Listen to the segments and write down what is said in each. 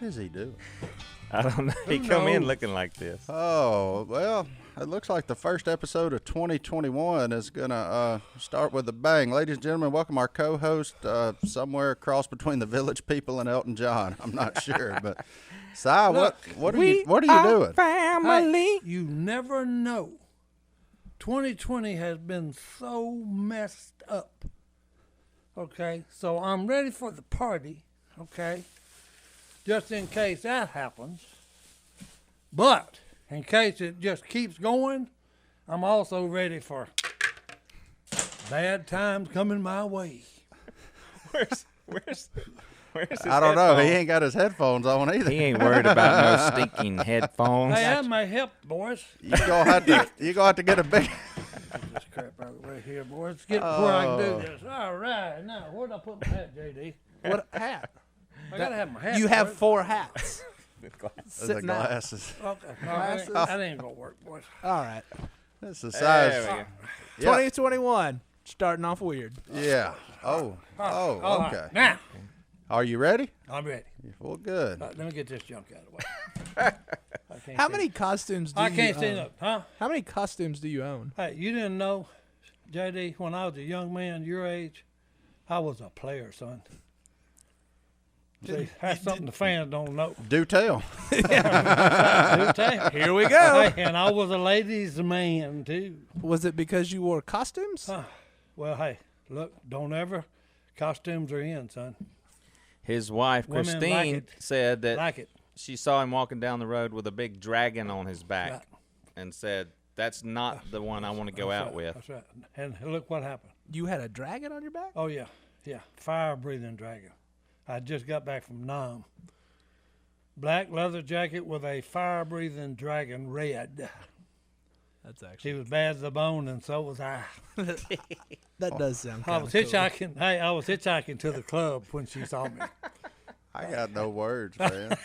What is he doing? I don't know. He come in looking like this. Oh, well, it looks like the first episode of 2021 is going to start with a bang. Ladies and gentlemen, welcome our co-host somewhere across between the Village People and Elton John. I'm not sure, but Si, what are you doing? Family. Hey, you never know. 2020 has been so messed up. Okay, so I'm ready for the party. Okay, just in case that happens. But in case it just keeps going, I'm also ready for bad times coming my way. Where's his I don't know. headphones? He ain't got his headphones on either. He ain't worried about no stinking headphones. Hey, that may help, boys. You gonna have to get a big. Get this crap right here, boys. Let's get before I can do this. All right, now where'd I put my hat, JD? What hat? I gotta have my hat. You have boys. 4 hats. The glasses. Okay, no, that ain't gonna work, boys. All right. That's the size. There we go. Yeah. 2021. Starting off weird. Yeah. Oh, All okay. right, now Are you ready? I'm ready. Well, good. Let me get this junk out of the way. How many costumes do you I can't own? stand up, huh? How many costumes do you own? Hey, you didn't know, JD, when I was a young man your age, I was a player, son. See, that's something the fans don't know. Do tell. Do tell. Here we go. Hey, and I was a ladies' man, too. Was it because you wore costumes? Well, hey, look, don't ever. Costumes are in, son. His wife, Women Christine, like it. said that Like it. she saw him walking down the road with a big dragon on his back Right. and said, that's not the one I want to go That's out right, with. That's right. And look what happened. You had a dragon on your back? Oh, yeah. Yeah. Fire-breathing dragon. I just got back from Nam. Black leather jacket with a fire-breathing dragon red. That's She actually. was bad as a bone, and so was I. That does sound I kind was of cool. hitchhiking. Hey, I was hitchhiking to the club when she saw me. I got no words, man.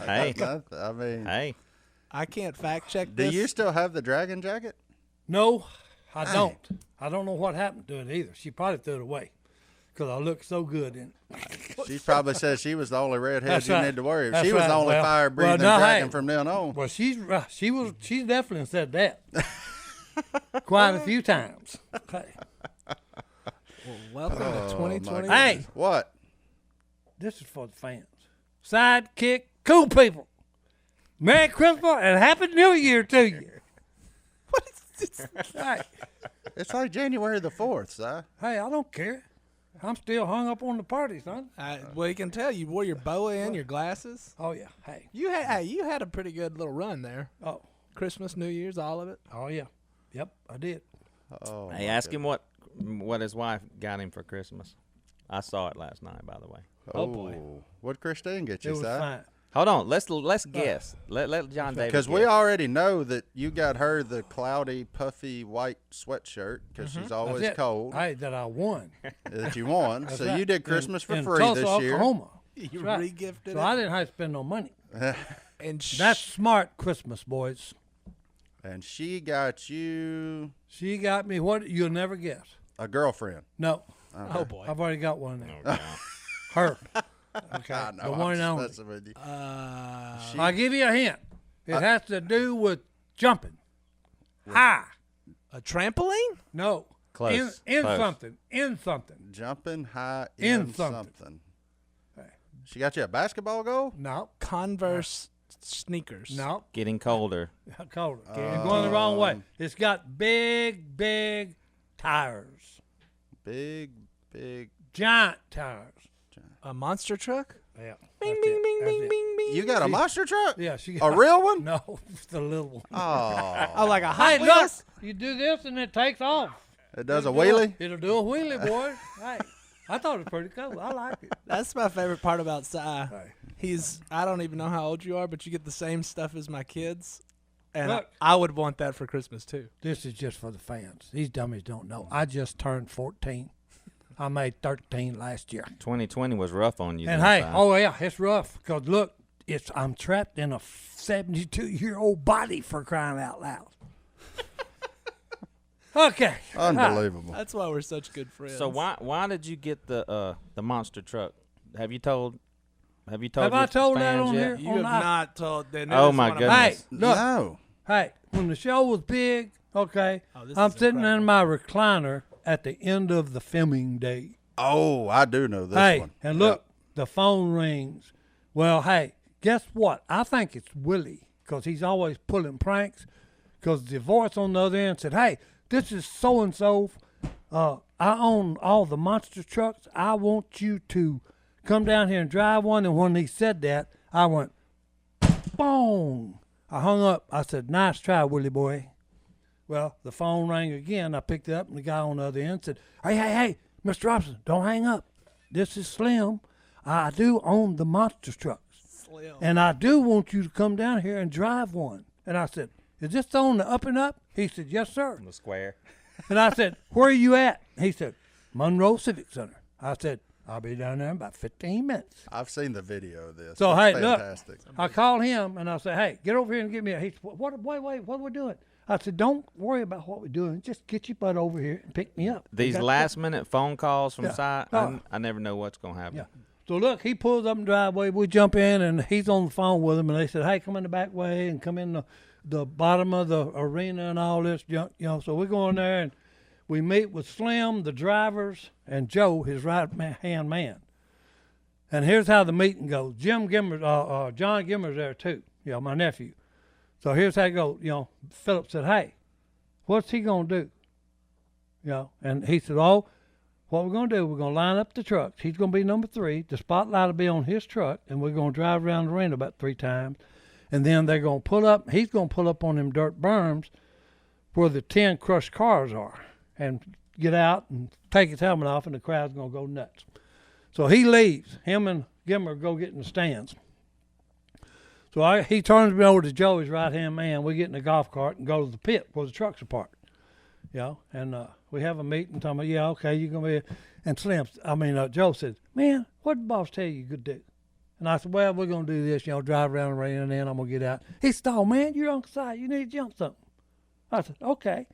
Hey. I mean, Hey, I can't fact check do this. you still have the dragon jacket? No, I don't. I don't know what happened to it either. She probably threw it away because I looked so good in it. She probably said she was the only redhead That's you right. need to worry. That's She was the right. only Well, fire-breathing no, dragon hey. from then on. Well, she's definitely said that quite a few times. Okay. Well, welcome to 2020. Hey, What? this is for the fans. Sidekick, cool people. Merry Christmas and Happy New Year to you. What is this? Hey, It's like January the 4th, Si. hey, I don't care. I'm still hung up on the party, son. Well, you can tell you wore your boa and your glasses. Oh yeah. Hey. You had a pretty good little run there. Oh. Christmas, New Year's, all of it. Oh yeah. Yep, I did. Oh, hey, ask him what his wife got him for Christmas. I saw it last night, by the way. Oh, boy. What'd Christine get It you, was Si? fine. Hold on, let's guess. Let John David Because we guess. already know that you got her the cloudy, puffy white sweatshirt because she's always That's it. cold Hey, that I won. that you won. That's So right. you did Christmas for in free Tulsa, this year. Oklahoma. You That's right. re-gifted So it. I didn't have to spend no money. And That's smart Christmas, boys. And she got you She got me what you'll never guess. a girlfriend. No, oh boy. I've already got one there. Oh, Her. Okay, I know, the one and I'm only. messing with you. I'll give you a hint. It has to do with jumping. High. A trampoline? No. Close. In Close. something. In something. Jumping high In in something. something. She got you a basketball goal? No. Converse sneakers. No. Getting colder. Colder. You're going the wrong way. It's got big tires. Big. Giant tires. A monster truck? Yeah. Bing, that's bing, it. bing, That's bing, it. bing, bing. You got a monster truck? Yeah, she A got real one? No, it's the little one. Oh. Oh, like a Hey, Hot look, Wheels? you do this and it takes off. It does a It'll wheelie? It'll do a wheelie, boy. Hey, I thought it was pretty cool. I like it. That's my favorite part about Si. Hey. I don't even know how old you are, but you get the same stuff as my kids. And Look. I would want that for Christmas too. This is just for the fans. These dummies don't know. I just turned 14. I made 13 last year. 2020 was rough on you. And then, hey, Si. oh yeah, it's rough. Because look, I'm trapped in a 72-year-old body for crying out loud. Okay. Unbelievable. That's why we're such good friends. So why did you get the monster truck? Have you told Have you told Have your I told that fans on yet? here? You on have the- not told. Oh, my Hey, goodness. look. No. Hey, when the show was big, okay, Oh, this I'm is sitting incredible. in my recliner at the end of the filming day. Oh, I do know this Hey, one. and look, the phone rings. Well, hey, guess what? I think it's Willie because he's always pulling pranks. Because the voice on the other end said, "Hey, this is so and so. I own all the monster trucks. I want you to come down here and drive one." And when he said that, I went, boom. I hung up. I said, "Nice try, Willie boy." Well, the phone rang again. I picked it up, and the guy on the other end said, Hey, Mr. Robertson, don't hang up. This is Slim. I do own the monster trucks, Slim. and I do want you to come down here and drive one." And I said, "Is this on the up and up?" He said, "Yes, sir." On the square. And I said, "Where are you at?" He said, "Monroe Civic Center." I said, "I'll be down there in about 15 minutes. I've seen the video of this. So, It's hey, fantastic. look, I called him and I said, "Hey, get over here and give me a." He said, Wait, what are we doing?" I said, "Don't worry about what we're doing. Just get your butt over here and pick me up." These That's it. last-minute phone calls from Yeah. site, Oh. I never know what's going to happen. Yeah. So look, he pulls up in the driveway. We jump in, and he's on the phone with him. And they said, "Hey, come in the back way and come in the bottom of the arena and all this junk." So we go in there and we meet with Slim, the drivers, and Joe, his right-hand man. And here's how the meeting goes. John Gimmer's there too. My nephew. So here's how it goes. Phillip said, "Hey, what's he gonna do?" And he said, "Oh, what we're going to do, we're going to line up the trucks. He's going to be number 3. The spotlight will be on his truck, and we're going to drive around the arena about 3 times. And then they're going to pull up. He's going to pull up on them dirt berms where the 10 crushed cars are and get out and take his helmet off, and the crowd's going to go nuts." So he leaves. Him and Gimmer go get in the stands. So he turns me over to Joe, his right-hand man. We get in the golf cart and go to the pit where the trucks are parked. And we have a meeting talking about, "Yeah, okay, you're going to be," and Joe said, "Man, what did the boss tell you could do?" And I said, "Well, we're going to do this, drive around the arena, and then I'm going to get out." He said, "Oh, man, you're on site. You need to jump something." I said, "Okay."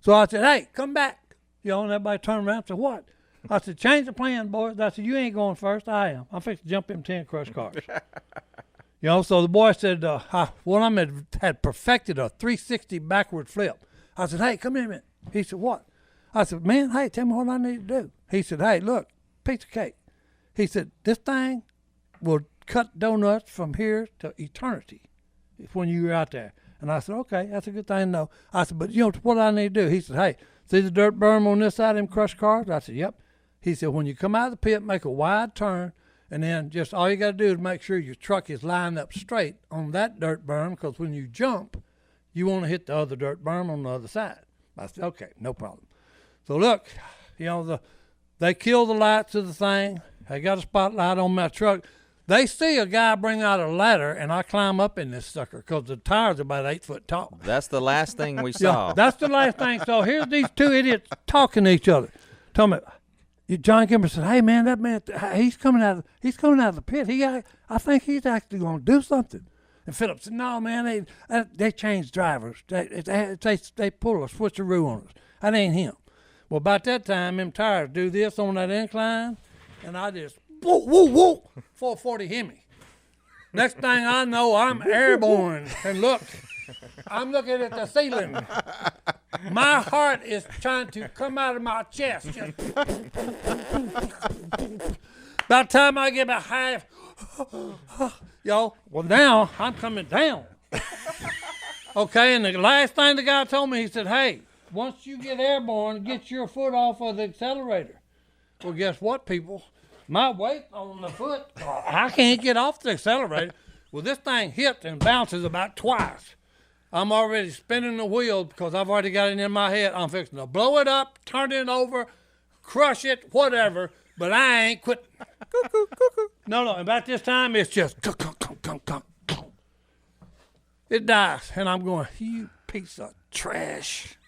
So I said, "Hey, come back." And everybody turned around and said, "What?" I said, "Change the plan, boys." I said, "You ain't going first. I am. I'm fixing to jump in 10 crushed cars." So the boy said, one of them had perfected a 360 backward flip. I said, "Hey, come here a minute." He said, "What?" I said, "Man, hey, tell me what I need to do." He said, "Hey, look, piece of cake." He said, "This thing will cut donuts from here to eternity when you're out there." And I said, "Okay, that's a good thing to know." I said, "But what I need to do?" He said, "Hey, see the dirt berm on this side of them crushed cars?" I said, "Yep." He said, "When you come out of the pit, make a wide turn, and then just all you got to do is make sure your truck is lined up straight on that dirt berm, because when you jump, you want to hit the other dirt berm on the other side." I said, "Okay, no problem." So look, they kill the lights of the thing. They got a spotlight on my truck. They see a guy bring out a ladder, and I climb up in this sucker because the tires are about 8 foot tall. That's the last thing we saw. That's the last thing. So here's these 2 idiots talking to each other. Tell me, John Kimber said, "Hey man, that man, he's coming out of the pit. I think he's actually going to do something." And Phillip said, "No man, they changed drivers. They pull a switcheroo on us. That ain't him." Well, about that time, them tires do this on that incline, and I just whoa, 440 Hemi. Next thing I know, I'm airborne, and look, I'm looking at the ceiling. My heart is trying to come out of my chest. Just by the time I get about half, well, now I'm coming down. Okay, and the last thing the guy told me, he said, "Hey, once you get airborne, get your foot off of the accelerator." Well, guess what, people? My weight on the foot, I can't get off the accelerator. Well, this thing hits and bounces about twice. I'm already spinning the wheel because I've already got it in my head. I'm fixing to blow it up, turn it over, crush it, whatever, but I ain't quitting. No, about this time, it's just it dies, and I'm going, "You piece of trash."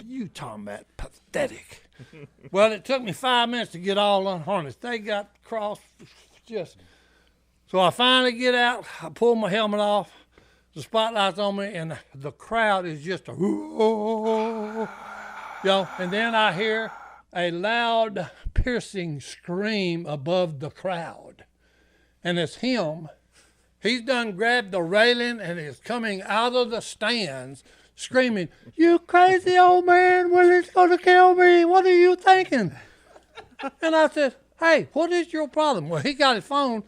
You talking about pathetic. Well, it took me 5 minutes to get all unharnessed. They got cross so I finally get out. I pull my helmet off. The spotlight's on me, and the crowd is just and then I hear a loud, piercing scream above the crowd. and it's him. He's done grabbed the railing and is coming out of the stands screaming, "You crazy old man, Willie's going to kill me. What are you thinking?" And I said, "Hey, what is your problem?" Well, he got his phone,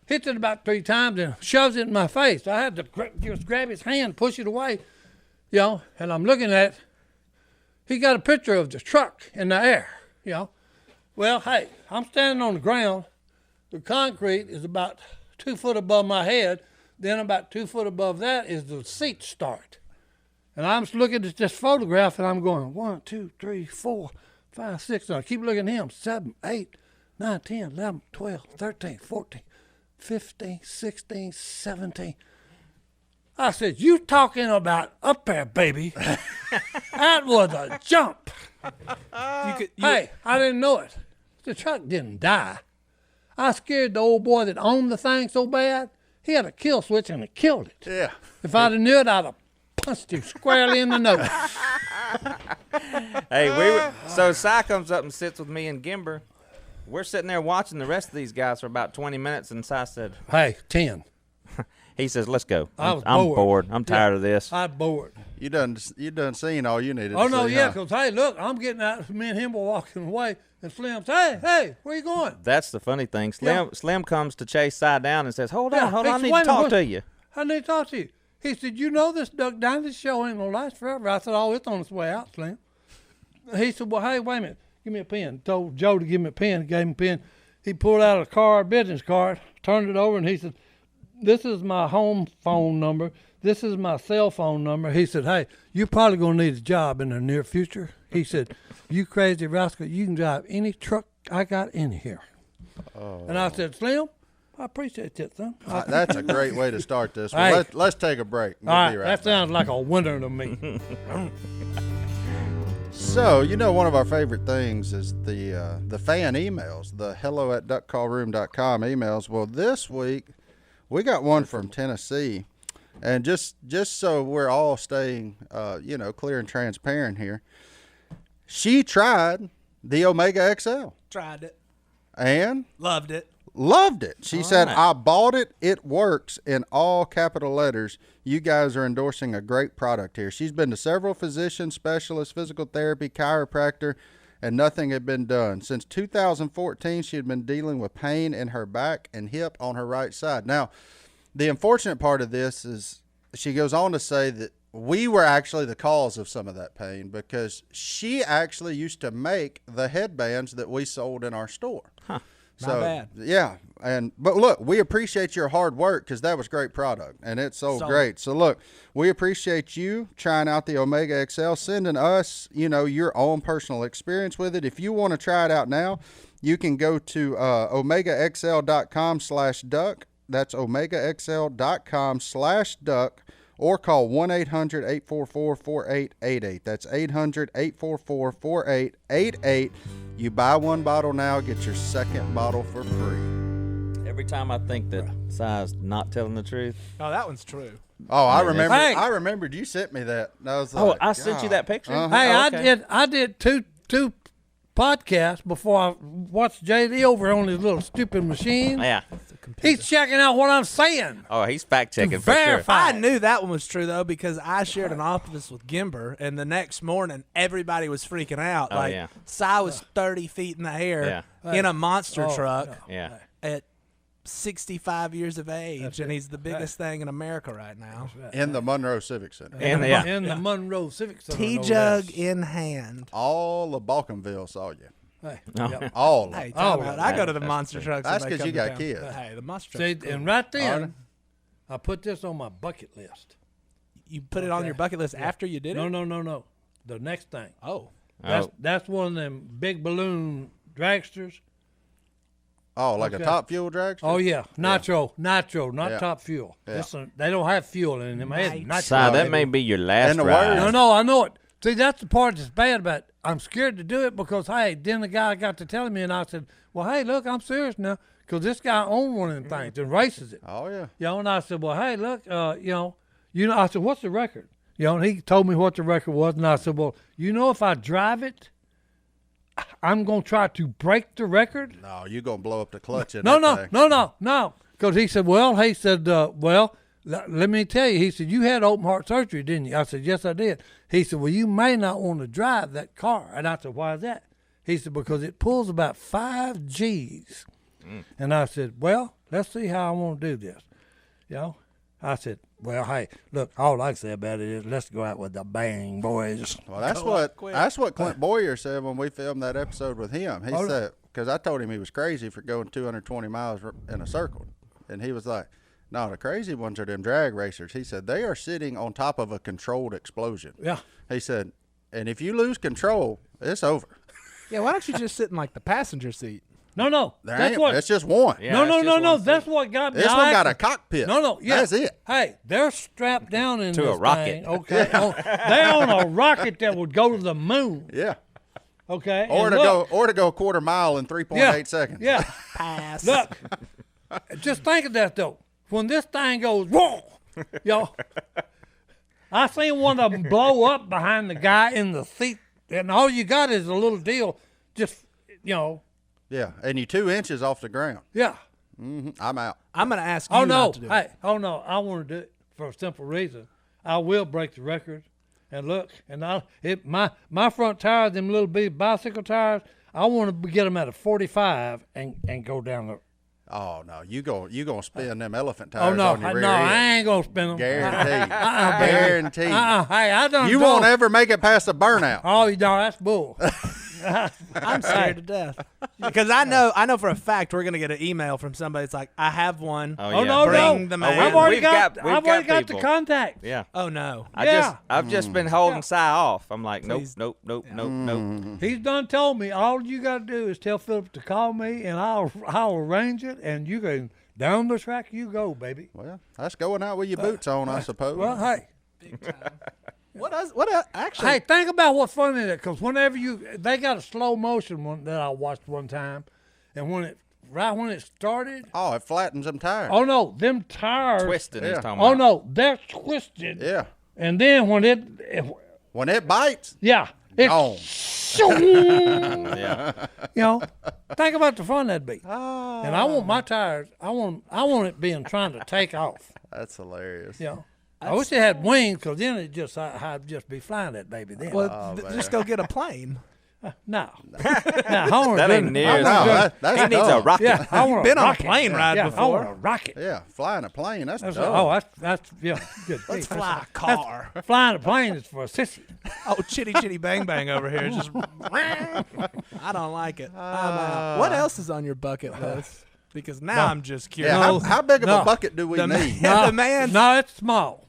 hits it about 3 times and shoves it in my face. I had to just grab his hand, push it away, and I'm looking at it. He got a picture of the truck in the air, Well, hey, I'm standing on the ground. The concrete is about 2 foot above my head. Then about 2 foot above that is the seat start. And I'm just looking at this photograph and I'm going 1, 2, 3, 4, 5, 6. And I keep looking at him. 7, 8, 9, 10, 11, 12, 13, 14, 15, 16, 17. I said, "You talking about up there, baby." That was a jump. Hey, I didn't know it. The truck didn't die. I scared the old boy that owned the thing so bad, he had a kill switch and it killed it. Yeah. If I'd have knew it, I'd have punched him squarely in the nose. Hey, so Si comes up and sits with me and Gimber. We're sitting there watching the rest of these guys for about 20 minutes, and Si said, "Hey, 10. He says, "Let's go. I'm bored. I'm tired of this." I'm bored. You done seen all you needed Oh, to no, see, yeah, huh? because, hey, look, I'm getting out. Me and him were walking away, and Slim said, "Hey, where you going?" That's the funny thing. Yeah. Slim comes to chase Si down and says, hold on, Yeah, I need wait to a talk minute. to you. I need to talk to you. He said, "You know this Duck Dynasty show ain't going to last forever." I said, "Oh, it's on its way out, Slim." He said, "Well, hey, wait a minute. Give me a pen." Told Joe to give me a pen. Gave him a pen. He pulled out a business card, turned it over, and he said, "This is my home phone number. This is my cell phone number." He said, "Hey, you're probably going to need a job in the near future." He said, "You crazy rascal, you can drive any truck I got in here." Oh. And I said, "Slim, I appreciate that, son." That's a great way to start this. Hey. Well, let's take a break. We'll All right, be right that back. sounds like a winner to me. So, one of our favorite things is the fan emails, the hello@duckcallroom.com emails. Well, this week we got one from Tennessee, and just so we're all staying, clear and transparent here, she tried the Omega XL Tried it. and Loved it. loved it. She said, right. "I bought it. It works," in all capital letters. You guys are endorsing a great product here. She's been to several physicians, specialists, physical therapy, chiropractor, and nothing had been done. Since 2014, she had been dealing with pain in her back and hip on her right side. Now, the unfortunate part of this is she goes on to say that we were actually the cause of some of that pain because she actually used to make the headbands that we sold in our store. Huh. So, bad. yeah. But look, we appreciate your hard work because that was great product and it sold great. So look, we appreciate you trying out the Omega XL, sending us, your own personal experience with it. If you want to try it out now, you can go to omegaxl.com/duck. That's omegaxl.com/duck. Or call 1-800-844-4888. That's 800-844-4888. You buy one bottle now, get your second bottle for free. Every time I think that Si's not telling the truth. Oh, that one's true. Oh, I remember. Hey. I remembered you sent me that. And I was Oh, like, I sent you that picture? Uh-huh. Hey, Oh, okay. I did two podcasts before I watched JD over on his little stupid machine. Yeah. He's checking out what I'm saying. Oh, he's fact checking for sure. Verify. I knew that one was true, though, because I shared an office with Gimber, and the next morning, everybody was freaking out. Oh, like, yeah. Si was 30 feet in the air in a monster truck Yeah. at 65 years of age, and he's the biggest thing in America right now. In the Monroe Civic Center. And In the Monroe Civic Center. T-jug in hand. All of Balkanville saw you. Hey, Oh. yep. All of Hey, it. time Oh, out. I go to the that's monster true. trucks. That's when they 'cause you come to got town. kids. Hey, the monster See, trucks. and right then, I put this on my bucket list. You put it on your bucket list after you did it? No. The next thing. Oh. That's one of them big balloon dragsters. Oh, like Okay. a top fuel dragster? Oh yeah, nitro, not Yeah. top fuel. Yeah. They don't have fuel in them. Nitro. Si, that may be your last And the ride. words. No, I know it. See, that's the part that's bad about it. I'm scared to do it because, hey, then the guy got to telling me, and I said, well, hey, look, I'm serious now because this guy owns one of them things and races it. Oh, yeah. And I said, well, hey, look, I said, what's the record? And he told me what the record was, and I said, well, if I drive it, I'm going to try to break the record. No, you're going to blow up the clutch in No, that thing. no. Because he said, well, let me tell you. He said, you had open heart surgery, didn't you? I said, yes, I did. He said, well, you may not want to drive that car. And I said, why is that? He said, because it pulls about 5 G's. And I said, well, let's see how I want to do this. You know, I said, well, hey, look, all I can say about it is let's go out with a bang, boys. Well, that's what Clint Boyer said when we filmed that episode with him. He said, because I told him he was crazy for going 220 miles in a circle. And he was like, no, the crazy ones are them drag racers. He said, they are sitting on top of a controlled explosion. Yeah. He said, and if you lose control, it's over. Yeah, why don't you just sit in like the passenger seat? No. It's just one. Yeah, no. That's what got me. This one got a cockpit. No. Yeah. That's it. Hey, they're strapped down in To this a rocket. thing, okay. They're on a rocket that would go to the moon. Yeah. Okay. Or to go a quarter mile in 3.8 seconds. Yeah. Pass. Look, just think of that though. When this thing goes, whoa, I seen one of them blow up behind the guy in the seat, and all you got is a little deal, just Yeah, and you 2 inches off the ground. Yeah. I'm out. I'm going to ask you Oh no, not to do it. I want to do it for a simple reason. I will break the record, and look, and my front tires, them little bitty bicycle tires, I want to get them at a 45 and go down the. Oh no, you gonna spin them elephant tires Oh on your rear no, end. I ain't gonna spin them. Guaranteed. Guaranteed. Guaranteed. Hey, I done. You won't ever make it past the burnout. Oh, no, that's bull. I'm scared to death because I know for a fact we're gonna get an email from somebody that's like, I have one. Oh no, Bring the man. I've already We've got got the people. contact. Yeah. Oh no. I've just been holding Si off. I'm like, Please. nope. He's done told me all you got to do is tell Phillip to call me, and I'll arrange it, and you can down the track you go, baby. Well, that's going out with your boots on, I suppose. Well, hey. Actually? Hey, think about what's funny that because whenever they got a slow motion one that I watched one time, and when it started, Oh, it flattens them tires. oh no, them tires Twisting. He's Yeah. talking Oh about. no, they're twisted. Yeah. And then when it When it bites, it's gone. Yeah. you know, think about the fun that'd be. And I want my tires. I want it being trying to take off. That's hilarious. You know, I wish it had wings because then I'd just be flying that baby then. Well, just go get a plane. No, I That ain't near as No, good. that's He needs a dumb. rocket. Yeah, I want been on a rocket. plane ride I before. want a rocket. Yeah, flying a plane. That's dumb. That's good. Let's fly a car. Flying a plane is for a sissy. Oh, chitty bang bang over here. Just I don't like it. I'm out. What else is on your bucket list? Because now I'm just curious. Yeah, how big of No. a bucket do we The need? man- the man. No, it's small.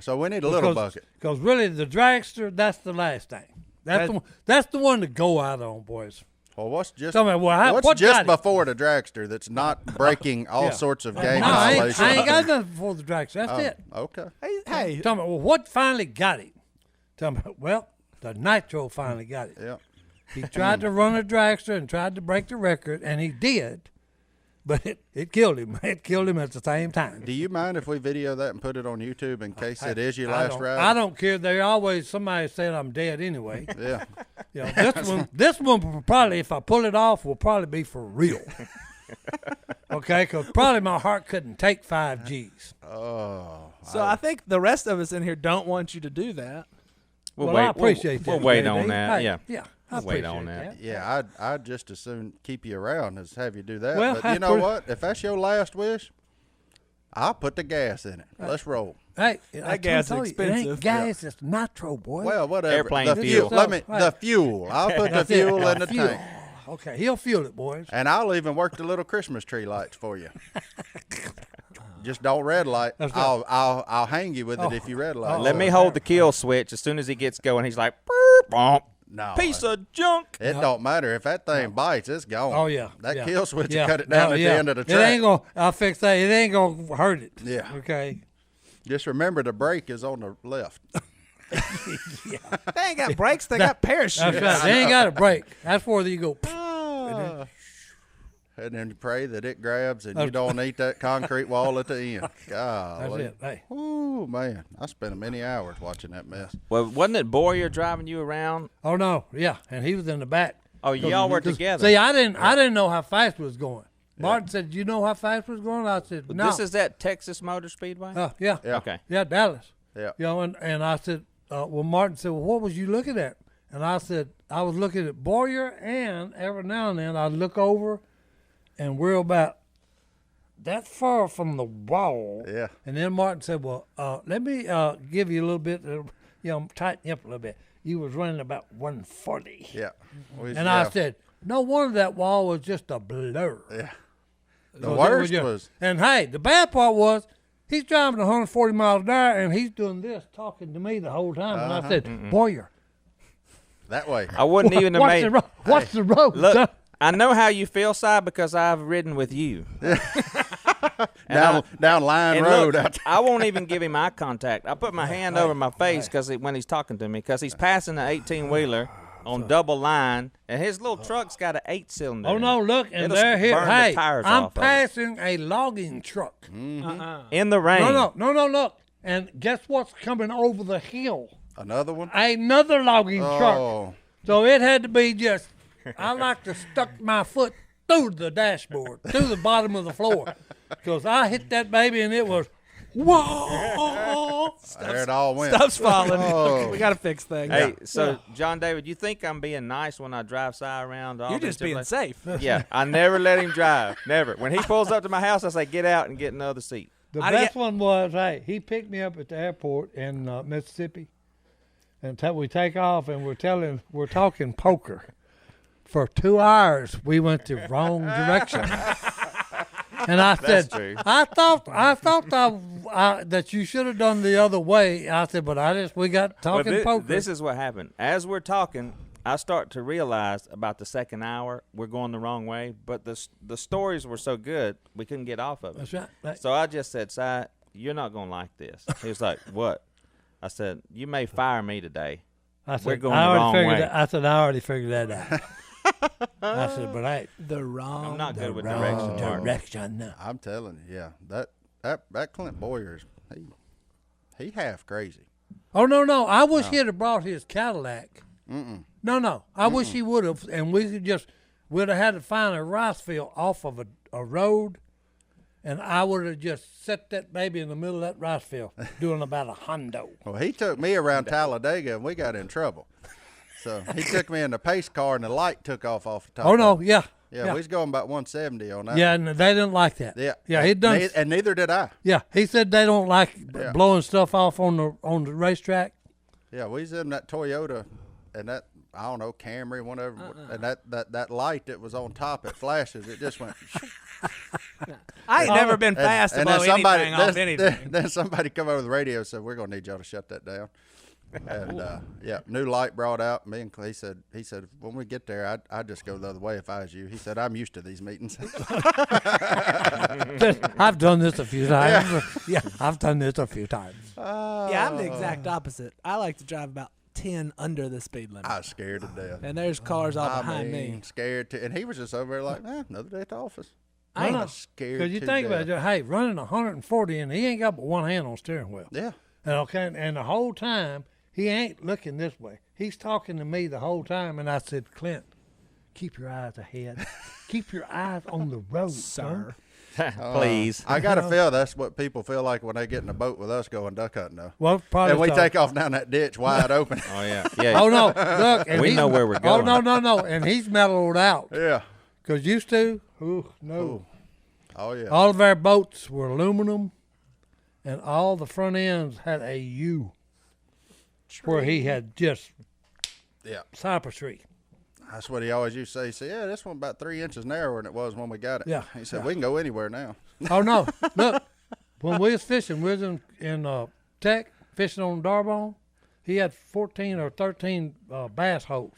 So we need a little bucket. Because really, the dragster, that's the last thing. That's the one to go out on, boys. Well, what's just Tell me, what's what just got it? before the dragster that's not breaking all sorts of game No, I violations? ain't got nothing before the dragster. That's it. Okay. Hey, Tell me, well, what finally got it? Tell me, well, the nitro finally got it. Yeah. He tried to run a dragster and tried to break the record, and he did, but it killed him. It killed him at the same time. Do you mind if we video that and put it on YouTube in case it is your last ride? I don't care. They always somebody said I'm dead anyway. Yeah. You know, this one will probably, if I pull it off, will probably be for real. Okay, because probably my heart couldn't take 5 G's. Oh. so I think the rest of us in here don't want you to do that. Well, I appreciate that. We'll wait JD. on that. Hey, Yeah. Yeah. I We'll wait on appreciate that. Yeah, I'd just as soon keep you around as have you do that. Well, but I you know put- what? If that's your last wish, I'll put the gas in it. Let's roll. Hey, That gas is told you, It expensive. ain't gas, it's nitro, boy. Well, whatever. Airplane the fuel. The Right. fuel. I'll put the That's it. fuel in the Fuel. tank. Okay, he'll fuel it, boys. And I'll even work the little Christmas tree lights for you. Just don't red light. That's right. I'll hang you with it if you red light. Let me hold the kill switch. As soon as he gets going, he's like, "Burp, bump, No. piece of junk." It don't matter if that thing bites. It's gone. Oh yeah, That yeah. kill switch yeah. will cut it down No, at yeah. the end of the It track. ain't gonna. I'll fix that. It ain't gonna hurt it. Yeah. Okay. Just remember the brake is on the left. They ain't got brakes. They got parachutes. That's right. They ain't got a break. That's where you go. And then you pray that it grabs and you don't eat that concrete wall at the end. That's Golly. it. Hey. Oh man, I spent many hours watching that mess. Well, wasn't it Boyer driving you around? Oh no. Yeah, and he was in the back. Oh, y'all were together. See, I didn't know how fast it was going. Martin said, "You know how fast we was going?" I said, "No." This is at Texas Motor Speedway? Yeah. Yeah. Okay. Yeah, Dallas. Yeah. You know, and I said, well, Martin said, "Well, what was you looking at?" And I said, "I was looking at Boyer, and every now and then I'd look over, and we're about that far from the wall." Yeah. And then Martin said, "Well, let me give you a little bit, tighten you up a little bit. You was running about 140." Yeah. And I said, "No wonder that wall was just a blur." Yeah. The So worst that was. And hey, the bad part was he's driving 140 miles an hour and he's doing this, talking to me the whole time. And I said, "Boyer, That way. I wouldn't even have made. What's the road? Look, I know how you feel, Si, because I've ridden with you. Down Line And Road. look, out there. I won't even give him eye contact. I put my hand over my face when he's talking to me, because he's passing an 18-wheeler on double line, and his little truck's got an 8-cylinder. Oh no, look, and It'll they're here. burn the Hey, tires I'm off of it. passing a logging truck. In the rain. No, look. And guess what's coming over the hill? Another one. Another logging truck. Oh. So it had to be just, I like to stuck my foot through the dashboard, through the bottom of the floor. Because I hit that baby and it was, whoa. There it all went. Stuff's falling. Oh. We got to fix things. Hey, so John David, you think I'm being nice when I drive Si around? You're just being safe. Yeah, I never let him drive. Never. When he pulls up to my house, I say, "Get out and get another seat." The I best get- one was, hey, he picked me up at the airport in Mississippi. And we take off and we're talking poker. For 2 hours, we went the wrong direction. And I said, true. I thought that you should have done the other way. I said, but we got talking poker. This is what happened. As we're talking, I start to realize about the second hour we're going the wrong way. But the stories were so good, we couldn't get off of it. That's right. So I just said, "Si, you're not going to like this." He was like, "What?" I said, "You may fire me today." I said, We're going I the already wrong figured way. that. I said, I already figured that out. I said, but hey, The wrong. I'm not good with wrong directions, Mark. direction. No. I'm telling you, yeah. That Clint Boyer's he half crazy. Oh no! I wish he'd have brought his Cadillac. No. I wish he would have, and we'd have had to find a rice field off of a road, and I would have just set that baby in the middle of that rice field, doing about a hundo. Well, he took me around Talladega and we got in trouble. So he took me in the pace car and the light took off the top. Oh of no! it. Yeah. Yeah, we was going about 170 on that. Yeah, and they didn't like that. Yeah. He'd done. And neither did I. Yeah, he said they don't like Yeah. blowing stuff off on the racetrack. Yeah, we was in that Toyota and that, I don't know, Camry, whatever, and that light that was on top, it flashes, it just went. I ain't never been fast to blow anything off anything. Then somebody come over the radio and said, "We're gonna need y'all to shut that down." And new light brought out. Me and Clay he said when we get there, I'd just go the other way if I was you. He said, "I'm used to these meetings." I've done this a few times. Yeah, I've done this a few times. Yeah, I'm the exact opposite. I like to drive about 10 under the speed limit. I was scared to death. And there's cars all behind me. Scared to, and he was just over there like, another day at the office. I I know. was scared. Because you to think death. about it, hey, running 140 and he ain't got but one hand on the steering wheel. Yeah. And the whole time he ain't looking this way. He's talking to me the whole time, and I said, "Clint, keep your eyes ahead. Keep your eyes on the road, sir." Please. I gotta feel that's what people feel like when they get in a boat with us going duck hunting, though. Well, probably. And we so. take off down that ditch wide open. Oh yeah. Yeah. Oh no! Look, and We he's- know where we're going. Oh no! And he's mellowed out. Yeah. Cause used to, no. Oh yeah. All of our boats were aluminum, and all the front ends had a U, where he had just Yeah. cypress tree. That's what he always used to say. He said, "Yeah, this one about 3 inches narrower than it was when we got it." Yeah, He said, yeah. "We can go anywhere now." Oh no! Look, when we was fishing, we was in Tech fishing on Darbone. He had 14 or 13 bass holes,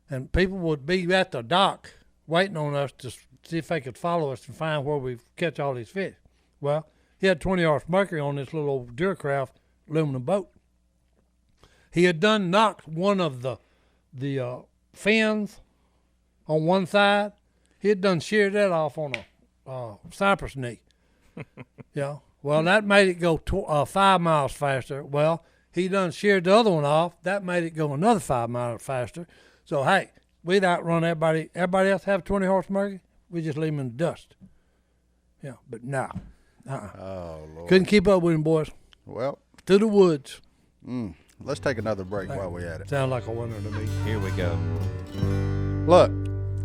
and people would be at the dock waiting on us to see if they could follow us and find where we catch all these fish. Well, he had 20 hours mercury on this little old Duracraft aluminum boat. He had done knocked one of the fins on one side. He had done sheared that off on a cypress knee. Yeah. Well, that made it go 5 miles faster. Well, he done sheared the other one off. That made it go another 5 miles faster. So hey, we'd outrun everybody. Everybody else have 20 horse mercury. We just leave him in the dust. Yeah, but no. Oh, Lord. Couldn't keep up with him, boys. Well, To the woods. let's take another break while we're at it. Sound like a winner to me. Here we go. Look,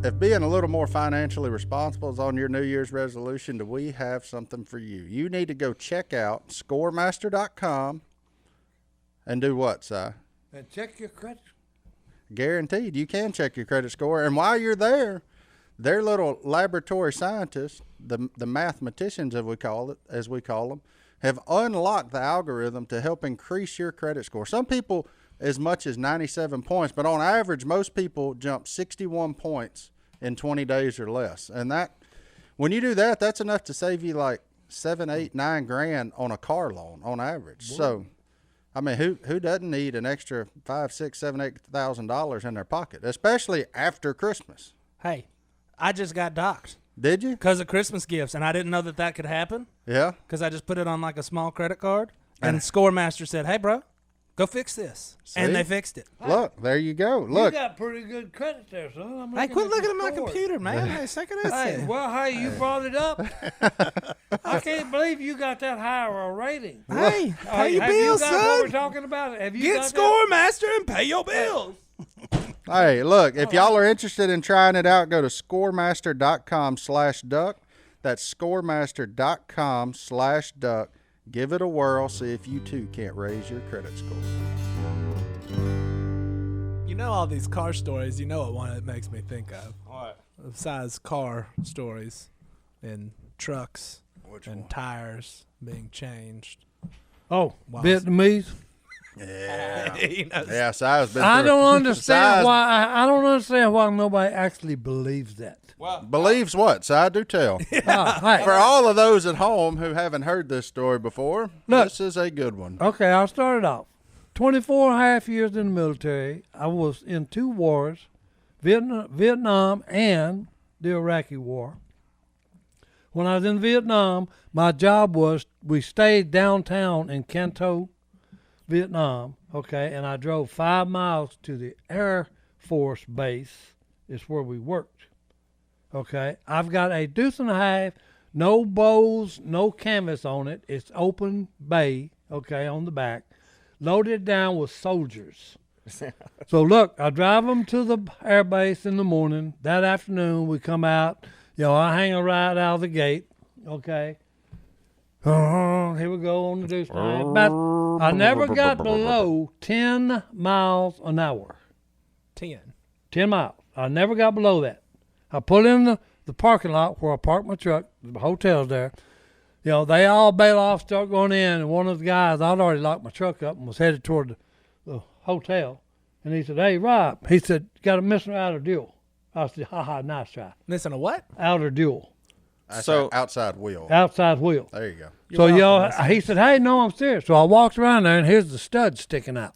if being a little more financially responsible is on your New Year's resolution, do we have something for you? You need to go check out scoremaster.com and do what, Si? And check your credit. Guaranteed, you can check your credit score. And while you're there, their little laboratory scientists, the mathematicians, as we call them, have unlocked the algorithm to help increase your credit score. Some people as much as 97 points, but on average, most people jump 61 points in 20 days or less. And that, when you do that, that's enough to save you like $7, $8, $9 grand on a car loan on average. Boy. So, I mean, who doesn't need an extra $5, $6, $7, $8,000 in their pocket, especially after Christmas? Hey, I just got doxxed. Did you? Because of Christmas gifts, and I didn't know that could happen. Yeah. Because I just put it on like a small credit card, and Scoremaster said, "Hey, bro, go fix this," and they fixed it. Look, there you go. Look, You got pretty good credit there, son. Hey, quit looking at my scores. computer, man. Hey, second this. Hey, well, hey, you brought it up. I can't believe you got that high of a rating. Hey, pay your Have bills, you got what we're son. talking about? Have you Get got Scoremaster and pay your bills. hey, look, if y'all are interested in trying it out, go to scoremaster.com/duck. That's scoremaster.com/duck. Give it a whirl. See if you too can't raise your credit score. You know all these car stories. You know what one it makes me think of? What? Besides car stories and trucks Which and one? tires being changed. Oh, Wow. Vietnamese. Yeah. You know, Yeah, Si's been I through don't it. understand Si's why. I don't understand why nobody actually believes that. Well, believes what? Si, do tell. Hey, For all of those at home who haven't heard this story before, Look. this is a good one. okay, I'll start it off. 24 and a half years in the military. I was in 2 wars, Vietnam and the Iraqi War. When I was in Vietnam, my job was we stayed downtown in Canton, Vietnam, okay, and I drove 5 miles to the Air Force Base. Is where we worked. Okay, I've got a deuce and a half, no bows, no canvas on it. It's open bay, okay, on the back, loaded down with soldiers. So look, I drive them to the air base in the morning. That afternoon, we come out. I hang a ride out of the gate, okay. Here we go on the deuce and a half. But I never got below 10 miles an hour. 10. 10 miles. I never got below that. I pull in the parking lot where I park my truck. The hotel's there. They all bail off, start going in, and one of the guys, I'd already locked my truck up and was headed toward the hotel. And he said, "Hey, Rob," he said, "got a missing outer duel." I said, "Ha, nice try." Listen to what? Outer duel. That's So- an outside wheel. Outside wheel. There you go. So, welcome, he said, "Hey, no, I'm serious." So I walked around there, and here's the stud sticking out.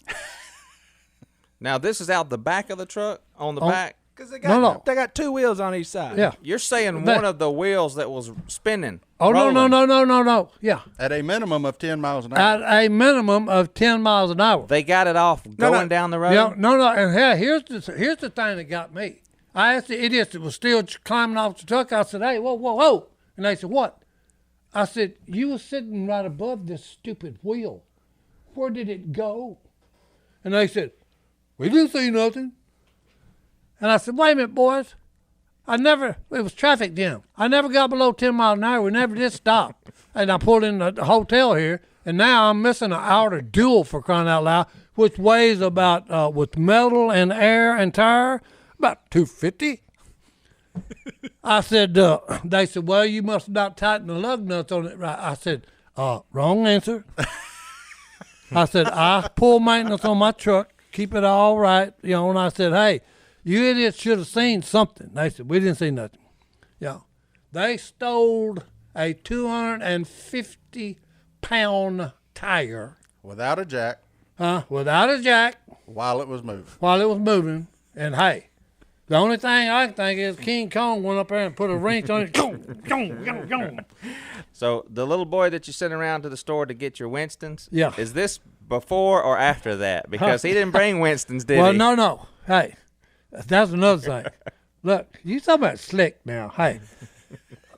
now this is out the back of the truck, on the back. Because they No. they got 2 wheels on each side. Yeah. You're saying That- one of the wheels that was spinning. Oh, rolling. no. Yeah. At a minimum of 10 miles an hour. At a minimum of 10 miles an hour. They got it off going down the road. Yeah, no, and here's the thing that got me. I asked the idiots that was still climbing off the truck. I said, "Hey, whoa!" And they said, "What?" I said, "You were sitting right above this stupid wheel. Where did it go?" And they said, "We didn't see nothing." And I said, "Wait a minute, boys. It was traffic jam. I never got below 10 miles an hour. We never did stop." And I pulled in the hotel here, and now I'm missing an outer duel, for crying out loud, which weighs about, with metal and air and tire, about 250. I said, they said, "Well, you must have not tightened the lug nuts on it right." I said, "Wrong answer." I said, "I pull maintenance on my truck, keep it all right." And I said, "Hey, you idiots should have seen something." They said, "We didn't see nothing." Yeah. They stole a 250-pound tire Without a jack without a jack while it was moving. And hey, the only thing I can think is King Kong went up there and put a wrench on it. So the little boy that you sent around to the store to get your Winstons, Yeah. is this before or after that? Because he didn't bring Winstons, did Well, he? no. Hey, that's another thing. Look, you talking about slick now. Hey,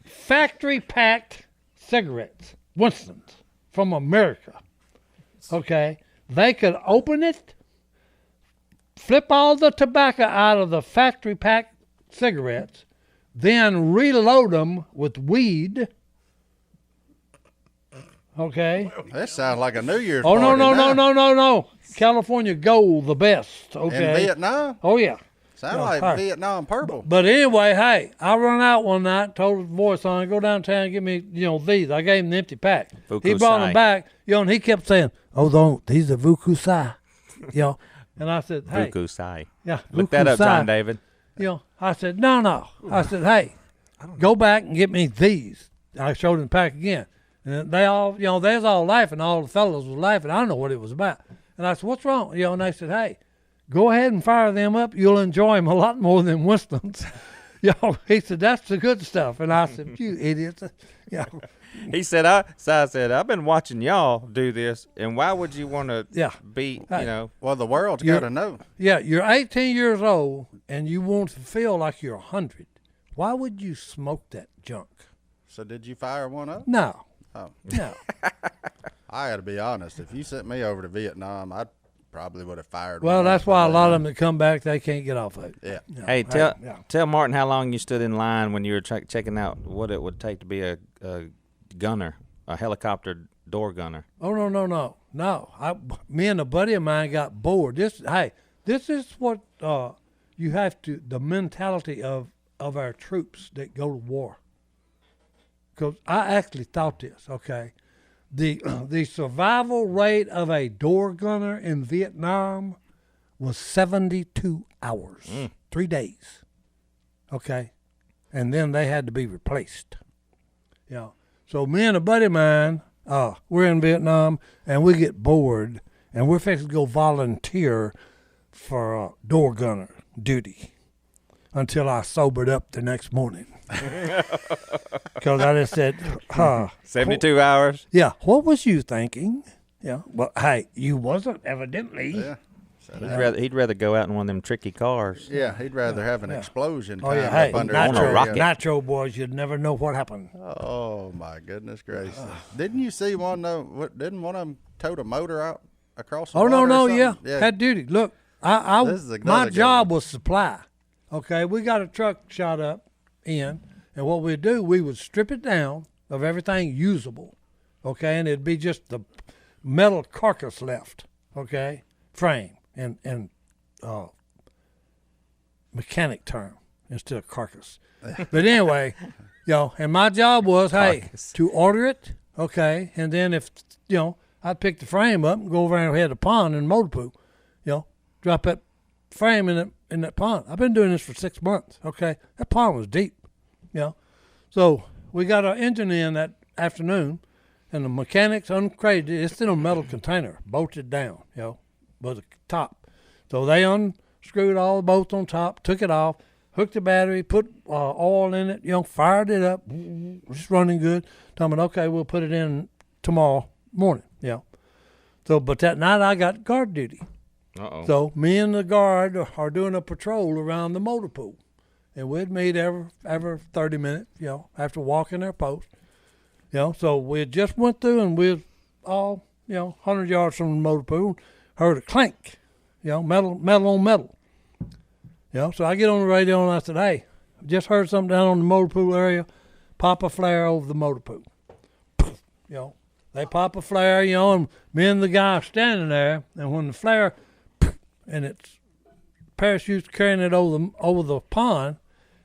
factory-packed cigarettes, Winston's, from America. Okay? They could open it, flip all the tobacco out of the factory-packed cigarettes, then reload them with weed. Okay? That sounds like a New Year's Oh, party no. California Gold, the best. Okay? In Vietnam? Oh, yeah. Sound like Hey. Vietnam purple. But anyway, hey, I run out one night, told the voice on, go downtown and get me, these. I gave him the empty pack. He brought them back, and he kept saying, "Oh, don't, these are Vukusai." And I said, "Hey." Vukusai. Yeah. Look that up, Vukusai. John David. I said, no. I said, "Hey, go back and get me these." I showed him the pack again. And they all, they was all laughing. All the fellows was laughing. I don't know what it was about. And I said, "What's wrong?" And they said, "Hey, go ahead and fire them up. You'll enjoy them a lot more than Winston's." He said, "That's the good stuff." And I said, "You idiots." He said, I've been watching y'all do this, and why would you want to be, Well, the world's got to know. Yeah, you're 18 years old, and you want to feel like you're 100. Why would you smoke that junk? So did you fire one up? No. Oh. No. I got to be honest. If you sent me over to Vietnam, I probably would have fired Well, one that's up. why a lot of them that come back, they can't get off of it. Yeah. Hey, tell Martin how long you stood in line when you were checking out what it would take to be a gunner, a helicopter door gunner. Oh, no. Me and a buddy of mine got bored. This is what you have to, the mentality of our troops that go to war. Because I actually thought this, okay? The survival rate of a door gunner in Vietnam was 72 hours, 3 days, okay? And then they had to be replaced. So me and a buddy of mine, we're in Vietnam, and we get bored, and we're fixing to go volunteer for door gunner duty until I sobered up the next morning. Because I just said, 72 hours? Yeah, what was you thinking? Yeah, well, hey, you wasn't evidently. Yeah. He'd rather go out in one of them tricky cars. Yeah, he'd rather have an explosion. Oh, yeah, time hey, up under nitro boys, you'd never know what happened. Oh, my goodness gracious. Didn't you see one, though? Didn't one of them towed a motor out across the water or something? Yeah. Had duty. Look, my job was supply. Okay, we got a truck shot up in, and what we'd do, we would strip it down of everything usable, okay, and it'd be just the metal carcass left, okay, frame and mechanic term instead of carcass. But anyway, and my job was, to order it, okay, and then if, I'd pick the frame up and go over and head the pond in motor pool, drop that frame in that pond. I've been doing this for 6 months, okay? That pond was deep, So we got our engine in that afternoon, and the mechanics uncrated it. It's in a metal container, bolted down, with a top. So they unscrewed all the bolts on top, took it off, hooked the battery, put oil in it, fired it up, just running good. Told me, okay, we'll put it in tomorrow morning, So, but that night I got guard duty. Uh-oh. So me and the guard are doing a patrol around the motor pool. And we'd meet every 30 minutes, after walking their post. So we just went through and we was all, 100 yards from the motor pool, heard a clank, metal on metal. So I get on the radio and I said, "Hey, just heard something down on the motor pool area, pop a flare over the motor pool." They pop a flare, and me and the guy are standing there, and when the flare, and it's parachutes carrying it over the pond,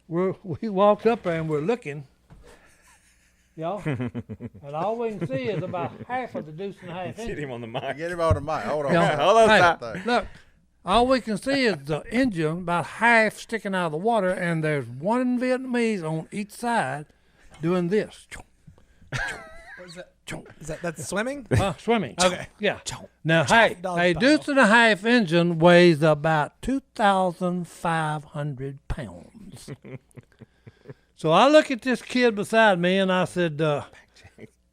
we walked up there and we're looking, and all we can see is about half of the deuce and a half Get engine. him on the mic. Get him on the mic. Hold on. Hold on, Hey, stop. look, all we can see is the engine about half sticking out of the water, and there's one Vietnamese on each side doing this. That's swimming? Swimming. Okay. Yeah. Now, hey, a deuce and a half engine weighs about 2,500 pounds. So I look at this kid beside me and I said,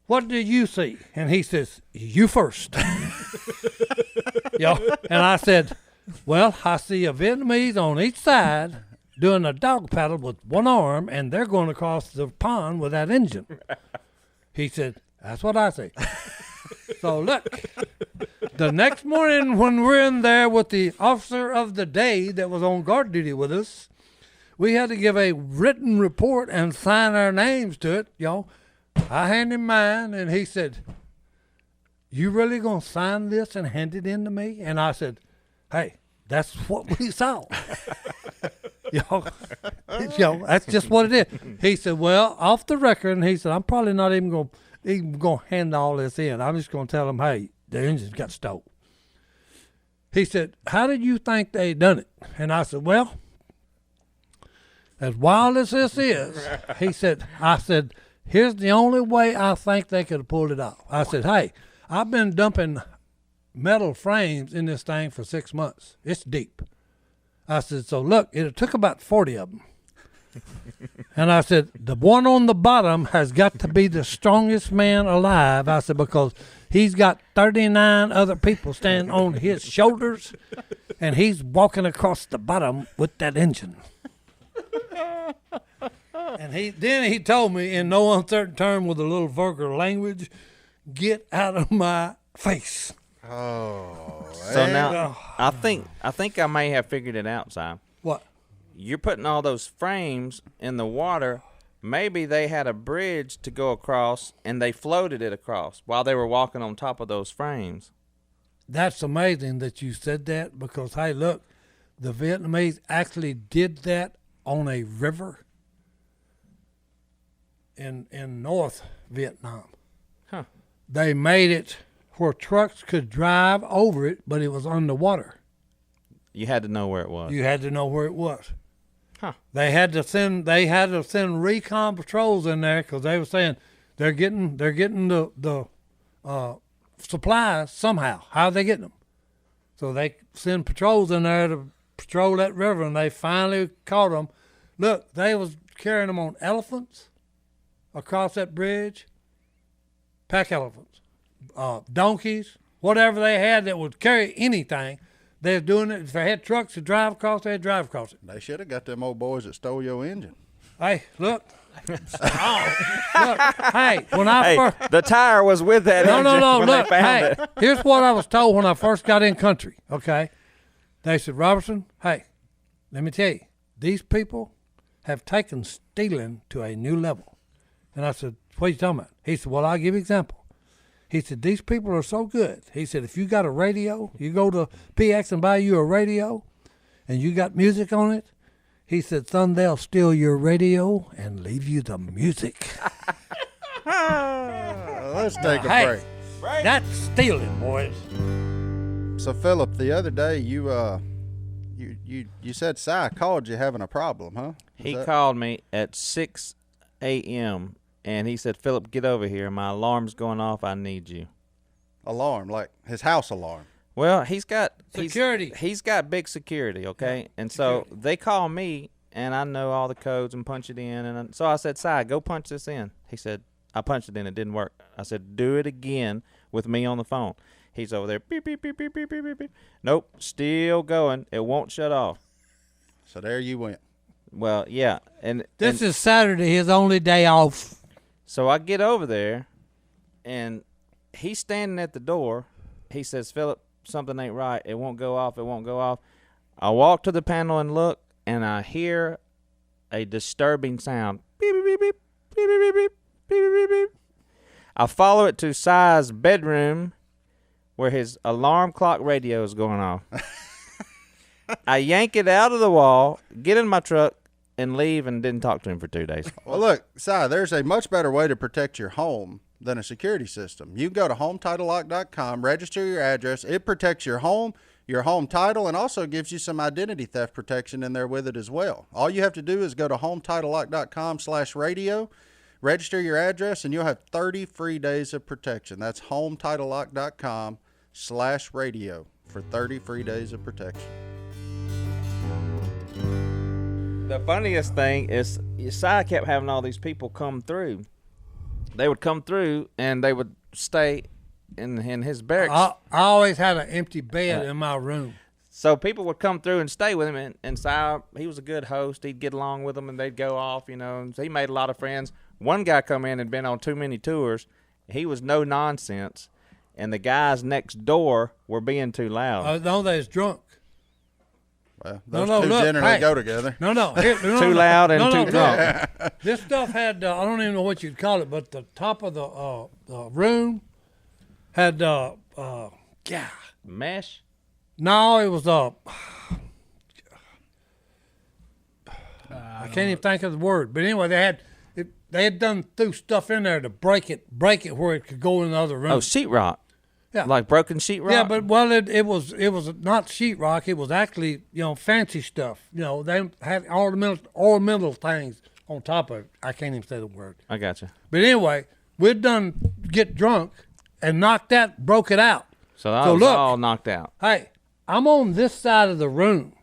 "What do you see?" And he says, "You first." And I said, "Well, I see a Vietnamese on each side doing a dog paddle with one arm, and they're going across the pond with that engine. He said, that's what I say. So look, the next morning when we're in there with the officer of the day that was on guard duty with us, we had to give a written report and sign our names to it, I handed him mine, and he said, you really going to sign this and hand it in to me? And I said, hey, that's what we saw. That's just what it is. He said, well, off the record, and he said, I'm probably not even going to hand all this in. I'm just going to tell them, hey, the engine got stole. He said, how did you think they done it? And I said, well, as wild as this is, I said, here's the only way I think they could have pulled it off. I said, hey, I've been dumping metal frames in this thing for 6 months. It's deep. I said, so look, it took about 40 of them. And I said, the one on the bottom has got to be the strongest man alive. I said, because he's got 39 other people standing on his shoulders, and he's walking across the bottom with that engine. And he told me in no uncertain term with a little vulgar language, get out of my face. Oh. So now, I think I may have figured it out, Si. What? You're putting all those frames in the water. Maybe they had a bridge to go across, and they floated it across while they were walking on top of those frames. That's amazing that you said that, because, hey, look, the Vietnamese actually did that on a river in North Vietnam. Huh. They made it where trucks could drive over it, but it was underwater. You had to know where it was. You had to know where it was. Huh. They had to send recon patrols in there, because they were saying they're getting the supplies somehow. How are they getting them? So they send patrols in there to patrol that river, and they finally caught them. Look, they was carrying them on elephants across that bridge, pack elephants, donkeys, whatever they had that would carry anything. They was doing it. If they had trucks to drive across, they'd drive across it. They should have got them old boys that stole your engine. Hey, look. Look, hey, when I first... The tire was with that engine when look, they found hey, it. Here's what I was told when I first got in country, okay? They said, Robertson, hey, let me tell you, these people have taken stealing to a new level. And I said, what are you talking about? He said, well, I'll give you an example. He said, these people are so good. He said, if you got a radio, you go to PX and buy you a radio, and you got music on it, he said, son, they'll steal your radio and leave you the music. Let's take a break. That's stealing, boys. So, Phillip, the other day you said Si called you having a problem, huh? He called me at 6 a.m., and he said, Phillip, get over here. My alarm's going off. I need you. Alarm, like his house alarm. Well, he's got security. He's got big security, okay? And so they call me, and I know all the codes and punch it in. And so I said, Si, go punch this in. He said, I punched it in. It didn't work. I said, do it again with me on the phone. He's over there. Beep, beep, beep, beep, beep, beep, beep. Nope, still going. It won't shut off. So there you went. Well, yeah. This is Saturday, his only day off. So I get over there, and he's standing at the door. He says, Phillip, something ain't right. It won't go off. It won't go off. I walk to the panel and look, and I hear a disturbing sound. Beep, beep, beep, beep, beep, beep, beep, beep, beep, beep, beep. I follow it to Si's bedroom where his alarm clock radio is going off. I yank it out of the wall, get in my truck, and leave, and didn't talk to him for 2 days. Well, look, Si, there's a much better way to protect your home than a security system. You can go to HomeTitleLock.com, register your address. It protects your home title, and also gives you some identity theft protection in there with it as well. All you have to do is go to HomeTitleLock.com/radio, register your address, and you'll have 30 free days of protection. That's HomeTitleLock.com/radio for 30 free days of protection. The funniest thing is Si kept having all these people come through. They would come through, and they would stay in his barracks. I always had an empty bed in my room. So people would come through and stay with him, and Si, he was a good host. He'd get along with them, and they'd go off, and so he made a lot of friends. One guy come in and been on too many tours. He was no nonsense, and the guys next door were being too loud. No, they was drunk. Well, those two generally go together. No. Too loud and too drunk. This stuff had, I don't even know what you'd call it, but the top of the room had, Mesh? No, it was, I can't even think of the word. But anyway, they had done threw stuff in there to break it where it could go in the other room. Oh, sheetrock. Yeah. Like broken sheetrock? Yeah, but it was not sheetrock. It was actually fancy stuff. They had ornamental things on top of it. I can't even say the word. I got you. But anyway, we'd done get drunk and broke it out. So that was all knocked out. Hey, I'm on this side of the room.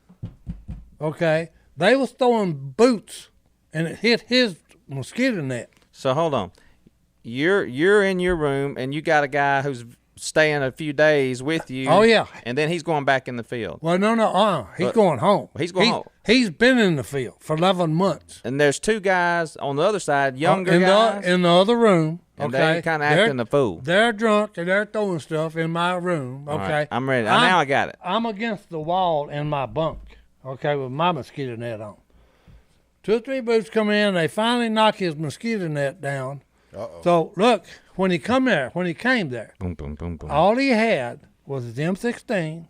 Okay, they was throwing boots, and it hit his mosquito net. So hold on, you're in your room, and you got a guy who's staying a few days with you. Oh, yeah. And then he's going back in the field. Well, no, he's going home. He's going home. He's been in the field for 11 months. And there's two guys on the other side, younger guys. In the other room. And okay. they kind of acting the fool. They're drunk and they're throwing stuff in my room. Okay. Right, I'm ready. Now I got it. I'm against the wall in my bunk. Okay, with my mosquito net on. 2 or 3 boots come in. They finally knock his mosquito net down. Uh-oh. So look, when he came there, Boom, boom, boom, boom. all he had was his M16,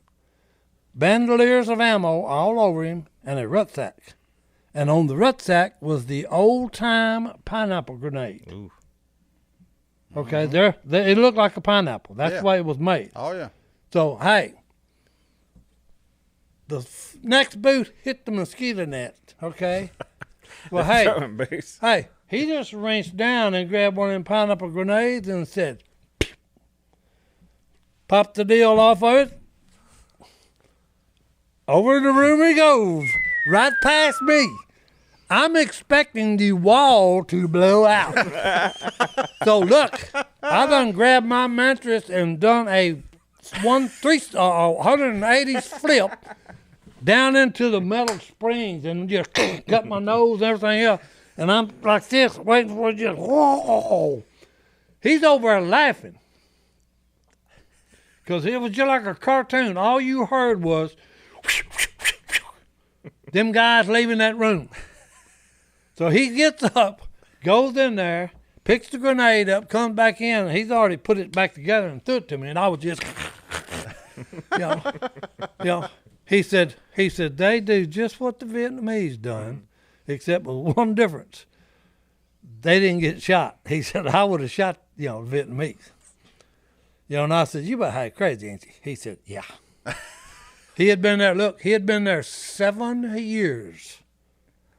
bandoliers of ammo all over him, and a rucksack. And on the rucksack was the old-time pineapple grenade. Ooh. Okay, it looked like a pineapple. That's the way it was made. Oh, yeah. So, hey, the next boot hit the mosquito net, okay? Well, hey, he just reached down and grabbed one of them pineapple grenades and said, pew. Popped the deal off of it. Over in the room he goes, right past me. I'm expecting the wall to blow out. So look, I done grabbed my mattress and done a 180 flip down into the metal springs and just got my nose and everything else. And I'm like this, waiting for it just, whoa. He's over there laughing. Because it was just like a cartoon. All you heard was them guys leaving that room. So he gets up, goes in there, picks the grenade up, comes back in, and he's already put it back together and threw it to me. And I was just, He said, they do just what the Vietnamese done, except with one difference. They didn't get shot. He said, I would have shot, Vietnamese. And I said, you about high crazy, ain't you? He said, yeah. He had been there 7 years.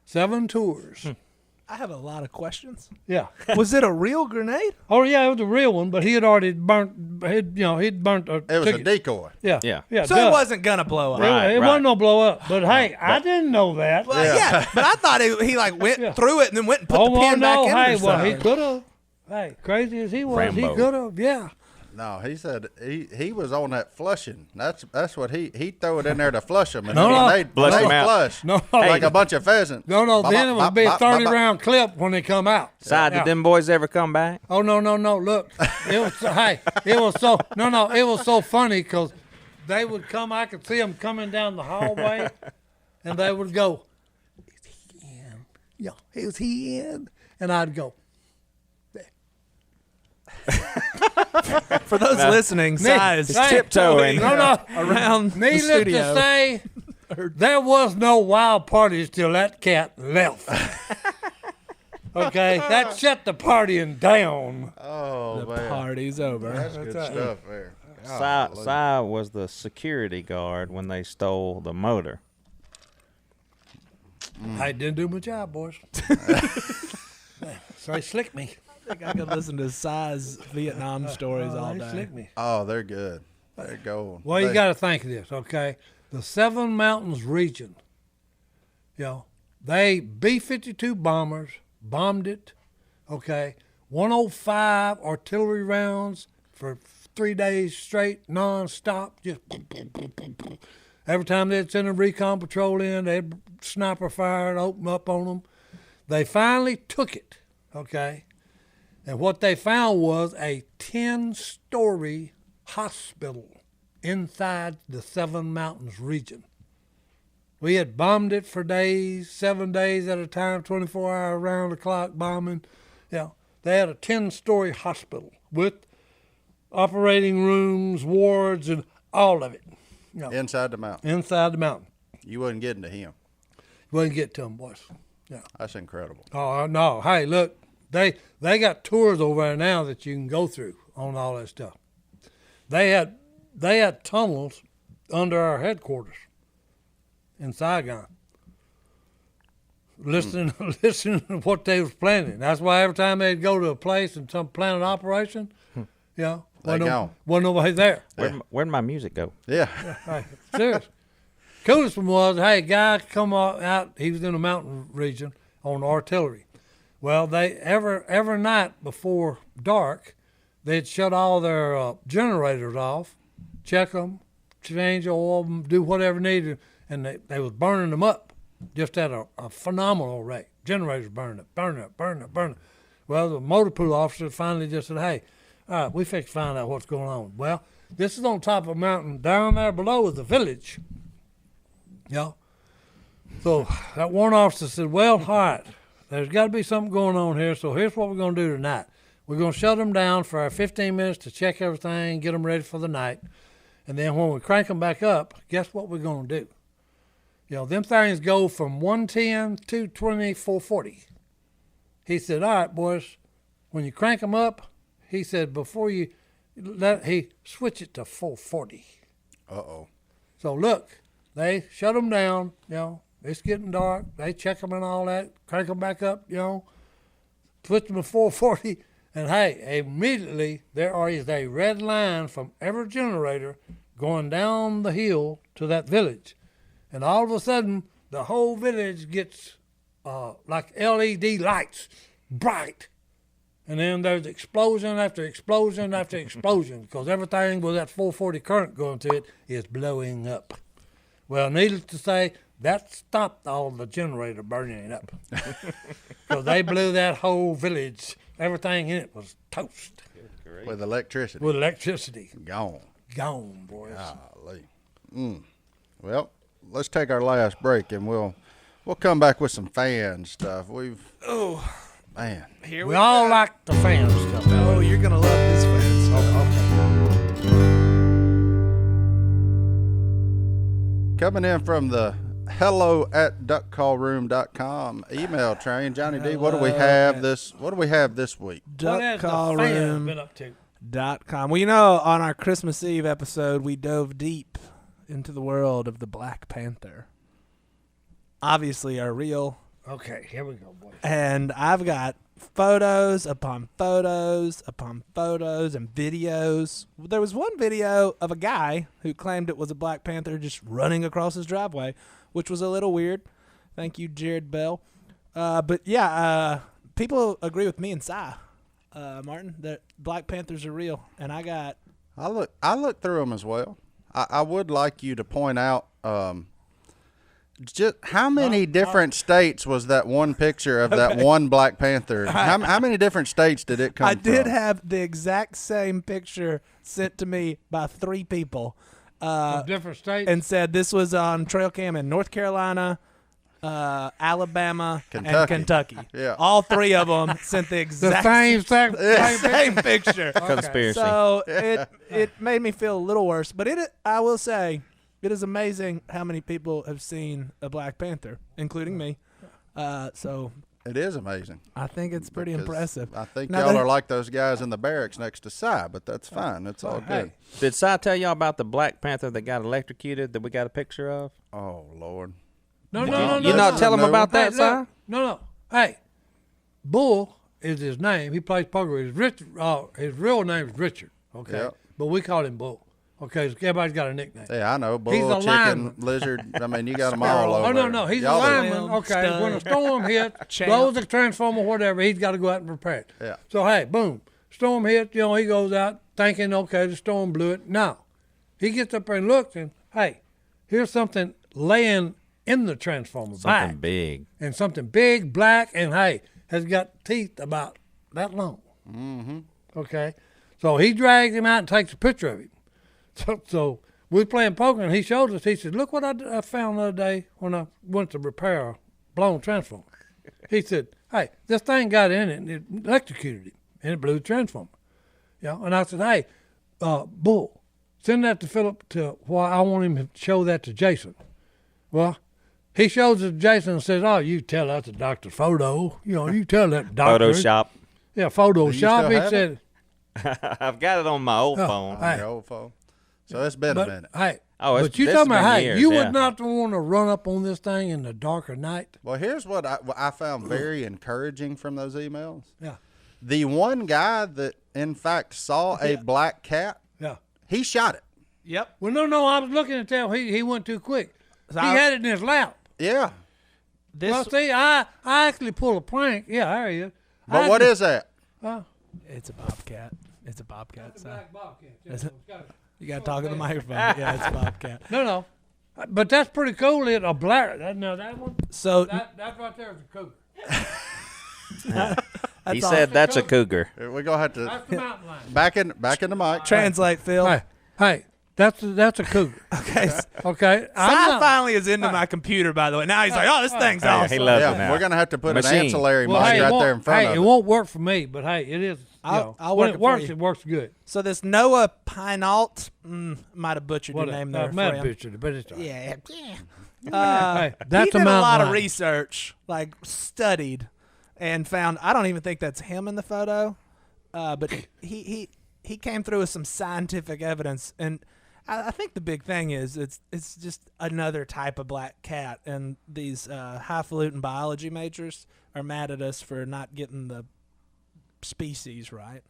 7 tours. I have a lot of questions. Yeah. Was it a real grenade? Oh, yeah, it was a real one, but he had already he'd burnt a It was a decoy. Yeah. So it wasn't going to blow up. It wasn't no blow up. But hey, I didn't know that. Well, yeah, but I thought he went through it and then went and put the pin back in. Hey, well, he could have. Hey, crazy as he was, Rambo. he could have, yeah. No, he said he was on that flushing. That's what he throw it in there to flush them. And No, when no. they Flush 'em out. flush No. like a bunch of pheasants. No, then it would be a 30-round clip when they come out. Side, did them boys ever come back? Oh, no, look. It was, it was so funny because they would come, I could see them coming down the hallway, and they would go, is he in? Yeah, is he in? And I'd go, For those listening, size tiptoeing around the needless studio. to say, there was no wild parties till that cat left. Okay, that shut the partying down. Oh, The man. party's over. That's good stuff there. Si was the security guard when they stole the motor. I didn't do my job, boys. So they slicked me. I think I could listen to Si's Vietnam stories all They day. slicked me. Oh, they're good. They're gold. Well, you got to think of this, okay? The Seven Mountains region, they B-52 bombers bombed it, okay? 105 artillery rounds for 3 days straight, nonstop, just boom, boom, boom, boom, boom. Every time they'd send a recon patrol in, they'd sniper fire and open up on them. They finally took it, okay? And what they found was a 10-story hospital inside the Seven Mountains region. We had bombed it for days, 7 days at a time, 24-hour round-the-clock bombing. Yeah, they had a 10-story hospital with operating rooms, wards, and all of it. You know, Inside the mountain. inside the mountain. You wasn't getting to him. You wouldn't get to them, boys. Yeah. That's incredible. Oh, no. Hey, look, they got tours over there now that you can go through on all that stuff. They had tunnels under our headquarters in Saigon. Listening to what they was planning. That's why every time they'd go to a place and some plan an operation, They gone. wasn't nobody there. Where'd my music go? Yeah. Hey, serious. Coolest one was, hey, guy come out. He was in the mountain region on artillery. Well, they every night before dark, they'd shut all their generators off, check them, change oil, do whatever needed, and they was burning them up just at a phenomenal rate. Generators burning up. Well, the motor pool officer finally just said, hey, all right, we fix to find out what's going on. Well, this is on top of a mountain. Down there below is a village. Yeah. So that one officer said, well, all right, there's got to be something going on here, so here's what we're going to do tonight. We're going to shut them down for our 15 minutes to check everything, get them ready for the night. And then when we crank them back up, guess what we're going to do? Them things go from 110, 220, 440. He said, all right, boys, when you crank them up, he said, before you he switch it to 440. Uh-oh. So look, they shut them down, it's getting dark. They check them and all that, crank them back up, switch them to 440. And hey, immediately there is a red line from every generator going down the hill to that village. And all of a sudden, the whole village gets like LED lights, bright. And then there's explosion after explosion after explosion because everything with that 440 current going to it is blowing up. Well, needless to say, that stopped all the generator burning up because they blew that whole village. Everything in it was toast. With electricity. With electricity. Gone. Gone, boys. Golly. Well, let's take our last break and we'll come back with some fan stuff. Man. Here We all like the fan stuff. Oh, you're going to love this fan stuff. Okay. Coming in from the hello@duckcallroom.com email train. Johnny D, what do we have this week? What has the fan been up to? DuckCallroom.com. Well, on our Christmas Eve episode, we dove deep into the world of the Black Panther. Obviously, are real. Okay, here we go, boys. And I've got photos upon photos upon photos and videos. There was one video of a guy who claimed it was a Black Panther just running across his driveway, which was a little weird. Thank you, Jared Bell. But yeah, people agree with me and Si, Martin, that Black Panthers are real. And I looked through them as well. I would like you to point out just how many different states was that one picture of that one Black Panther? How many different states did it come from? I did have the exact same picture sent to me by 3 people. Different states? And said this was on trail cam in North Carolina, Alabama, and Kentucky. Yeah. All 3 of them sent the exact same picture. Conspiracy. So it made me feel a little worse. But I will say, it is amazing how many people have seen a Black Panther, including me. So it is amazing. I think it's pretty impressive. I think y'all are like those guys in the barracks next to Si, but that's fine. It's all good. Did Si tell y'all about the Black Panther that got electrocuted that we got a picture of? Oh, Lord. No. You not tell him about that, Si? No. Hey, Bull is his name. He plays poker. His real name is Richard. Okay, Yep. but we call him Bull. Okay, so everybody's got a nickname. Yeah, I know. Bull, He's a chicken, lineman. lizard. I mean, you got them all over. Oh, no. He's Y'all a are- lineman. Okay, Stud. when a storm hits, Champ. blows a transformer, whatever, he's got to go out and prepare it. Yeah. So, hey, boom. Storm hits, he goes out thinking, okay, the storm blew it. No. He gets up there and looks and, hey, here's something laying in the transformer Something back. big. And something big, black, and hey, has got teeth about that long. Mm-hmm. Okay, so he drags him out and takes a picture of him. So we playing poker, and he shows us. He said, "Look what I found the other day when I went to repair a blown transformer." He said, "Hey, this thing got in it and it electrocuted him, and it blew the transformer." And I said, "Hey, Bull, send that to Phillip to why I want him to show that to Jason." Well, he shows it to Jason and says, "Oh, you tell that's a doctor's photo. You tell that doctor." Photoshop. Yeah, Photoshop. still He have said, I've got it on my old Oh, phone. hey. The old phone. So it's been a but minute. hey, Oh, but you this talking has about, been hey, years, you yeah. would not want to run up on this thing in the dark of night. Well, here's what I found very encouraging from those emails. Yeah, The one guy that, in fact, saw a black cat, yeah. he shot it. Yep. Well, no, I was looking to tell he went too quick. So He had it in his lap. Yeah. This Well, see, I actually pull a prank. Yeah, there he is. But what is that? it's a bobcat. It's a bobcat. So bobcat. Is it? You got to talk in the microphone. Yeah, it's a bobcat. No. But that's pretty cool. It a black. That one. So That right there is a cougar. He all. said that's a cougar. We're going to have to That's the mountain lion. back in the mic. translate, Phil. Hey, that's a cougar. Okay. Okay. Si I'm not- finally is into my computer, by the way. Now he's like, "Oh, this thing's Hey, awesome." he loves it Yeah, now. we're going to have to put Machine. an ancillary Well, mic hey, right there in front it of it. won't work for me, but hey, it is. I'll when work it it works, for you. it works good. So this Noah Pineault, might have butchered your name there. Might friend. butchered it, but it's all right. Yeah. Hey, that's he did a mountain lot of lion. research, like studied, and found. I don't even think that's him in the photo, but he came through with some scientific evidence, and I think the big thing is it's just another type of black cat, and these highfalutin biology majors are mad at us for not getting the species right.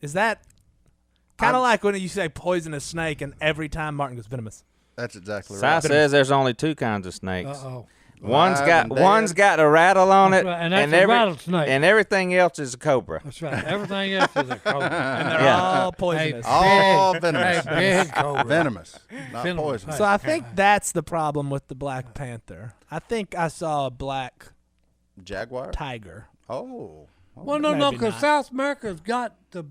Is that kind of like when you say poisonous snake, and every time Martin goes venomous? That's exactly Si right. says there's only two kinds of snakes. Uh-oh. One's Live got and dead. one's got a rattle on That's it, right, and that's a rattlesnake. and everything else is a cobra. That's right. Everything else is a cobra. And they're Yeah. all poisonous. All Big- venomous. hey, big cobra. Venomous, not Venomous. poisonous. So I think that's the problem with the Black Panther. I think I saw a black Jaguar? tiger. Oh. Well, no, Maybe because not. South America's got the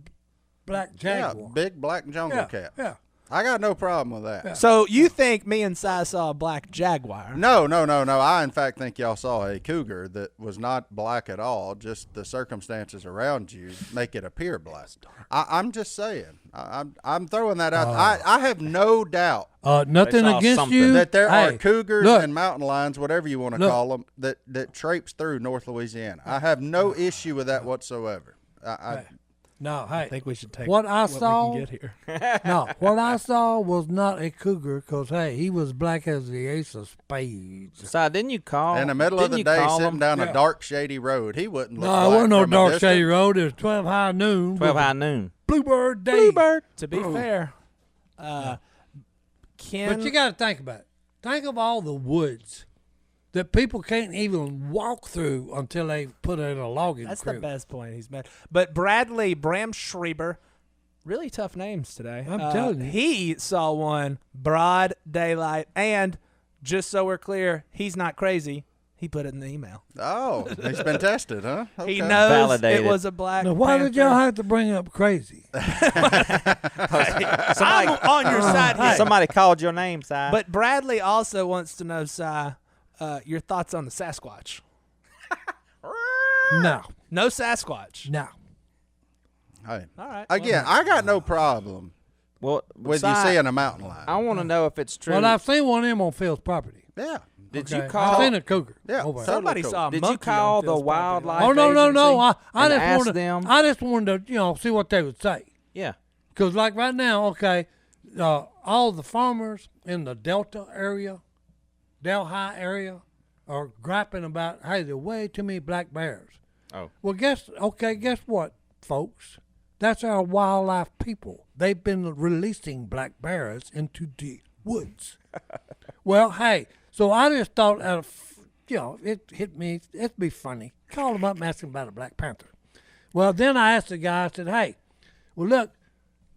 black Yeah, jaguar. big black jungle Yeah, cat. yeah. I got no problem with that. So you think me and Si saw a black jaguar? No. I, in fact, think y'all saw a cougar that was not black at all. Just the circumstances around you make it appear black. I'm just saying. I'm throwing that out. I have no doubt Nothing They saw against something. you. that there are Hey, cougars look, and mountain lions, whatever you want to Look. call them, that traipse through North Louisiana. I have no issue with that whatsoever. No, hey. I think we should take What I saw- we can get here. No, what I saw was not a cougar because, hey, he was black as the ace of spades. Si, didn't you call In the middle of didn't the you day, call sitting him? down Yeah. a dark, shady road, he wouldn't look No, black it wasn't no from a dark, distance. shady road. It was 12 high noon. 12 with high noon. Bluebird day. To be fair, Ken. But you got to think about it. Think of all the woods that people can't even walk through until they put in a logging That's crew. the best point he's made. But Bradley Bramschreiber, really tough names today. I'm telling you. He saw one broad daylight, and just so we're clear, he's not crazy. He put it in the email. Oh, he's been tested, huh? He Okay. knows Validated. it was a black. Now, why did panther. y'all have to bring up crazy? I'm on your side here. Somebody called your name, Si. But Bradley also wants to know, Si, your thoughts on the Sasquatch. No. No Sasquatch. No. Hey, All right. again, I got no problem well, with Si, you seeing a mountain lion. I want to know if it's true. Well, I've seen one of them on Phil's property. Yeah. Did Okay? you call? I've seen a cougar. Yeah, over there. Somebody Totally saw a Did monkey you call on the Phil's property. wildlife? Oh, no. I and just ask wanted them? I just wanted to, see what they would say. Yeah. Because, like, right now, okay, all the farmers in the Delta area, Delhi area, are griping about, hey, there are way too many black bears. Oh. Well, guess what, folks? That's our wildlife people. They've been releasing black bears into the woods. Well, hey, so I just thought, it hit me. It'd be funny. Call them up and ask them about a black panther. Well, then I asked the guy, I said, hey, well, look,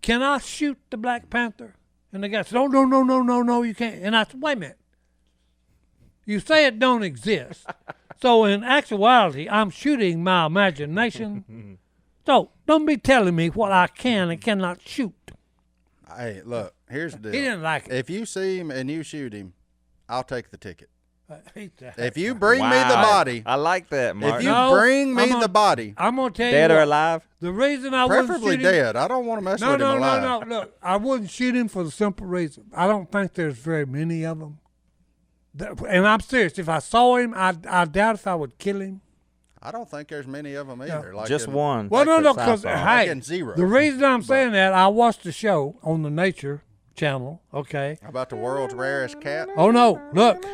can I shoot the black panther? And the guy said, oh, no, you can't. And I said, wait a minute. You say it don't exist. So in actuality, I'm shooting my imagination. So don't be telling me what I can and cannot shoot. Hey, look, here's the deal. He didn't like it. If you see him and you shoot him, I'll take the ticket. If you bring me the body, I like that, Mark. if you bring me the body, I'm going to tell Dead you or what, alive? the reason I wouldn't preferably shoot him, dead. I don't want to mess with him alive. No. Look, I wouldn't shoot him for the simple reason. I don't think there's very many of them. And I'm serious. If I saw him, I doubt if I would kill him. I don't think there's many of them either. Like Just in- one. Well, like no, the because, sci-fi. hey, Like in Zero. the reason I'm saying that, I watched the show on the Nature Channel, okay? How about the world's rarest cat? Oh, no, look.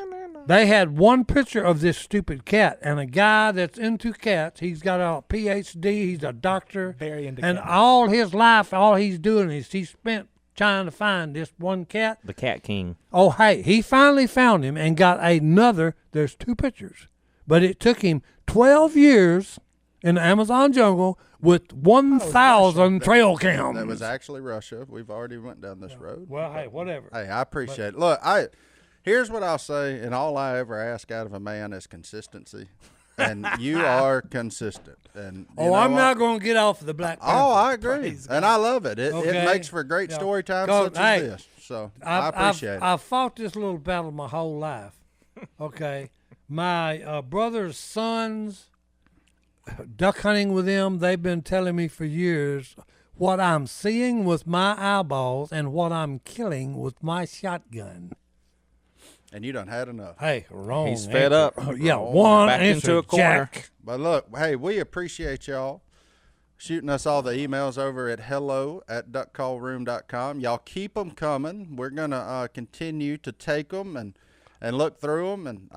They had one picture of this stupid cat, and a guy that's into cats, he's got a PhD, he's a doctor, Very into and cats. all his life, all he's doing is he spent trying to find this one cat. The Cat King. Oh, hey, he finally found him and got another. There's two pictures. But it took him 12 years in the Amazon jungle with 1,000 trail cams. That was actually Russia. We've already went down this road. Well, hey, whatever. Hey, I appreciate it. Look, here's what I'll say, and all I ever ask out of a man is consistency. And you are consistent. And you Oh, know I'm what? not going to get off of the Black Panther. Oh, I agree, Praise and I love it. It Okay. makes for great Yeah. story time Cause, such hey, as this. So I appreciate it. I've fought this little battle my whole life. Okay, my brother's sons, duck hunting with them. They've been telling me for years what I'm seeing with my eyeballs and what I'm killing with my shotgun. And you done had enough. Hey, wrong. He's fed answer. up. Yeah, Wrong. one Back answer, into a corner. Jack. But look, hey, we appreciate y'all shooting us all the emails over at hello@duckcallroom.com. Y'all keep them coming. We're going to continue to take them and look through them. And,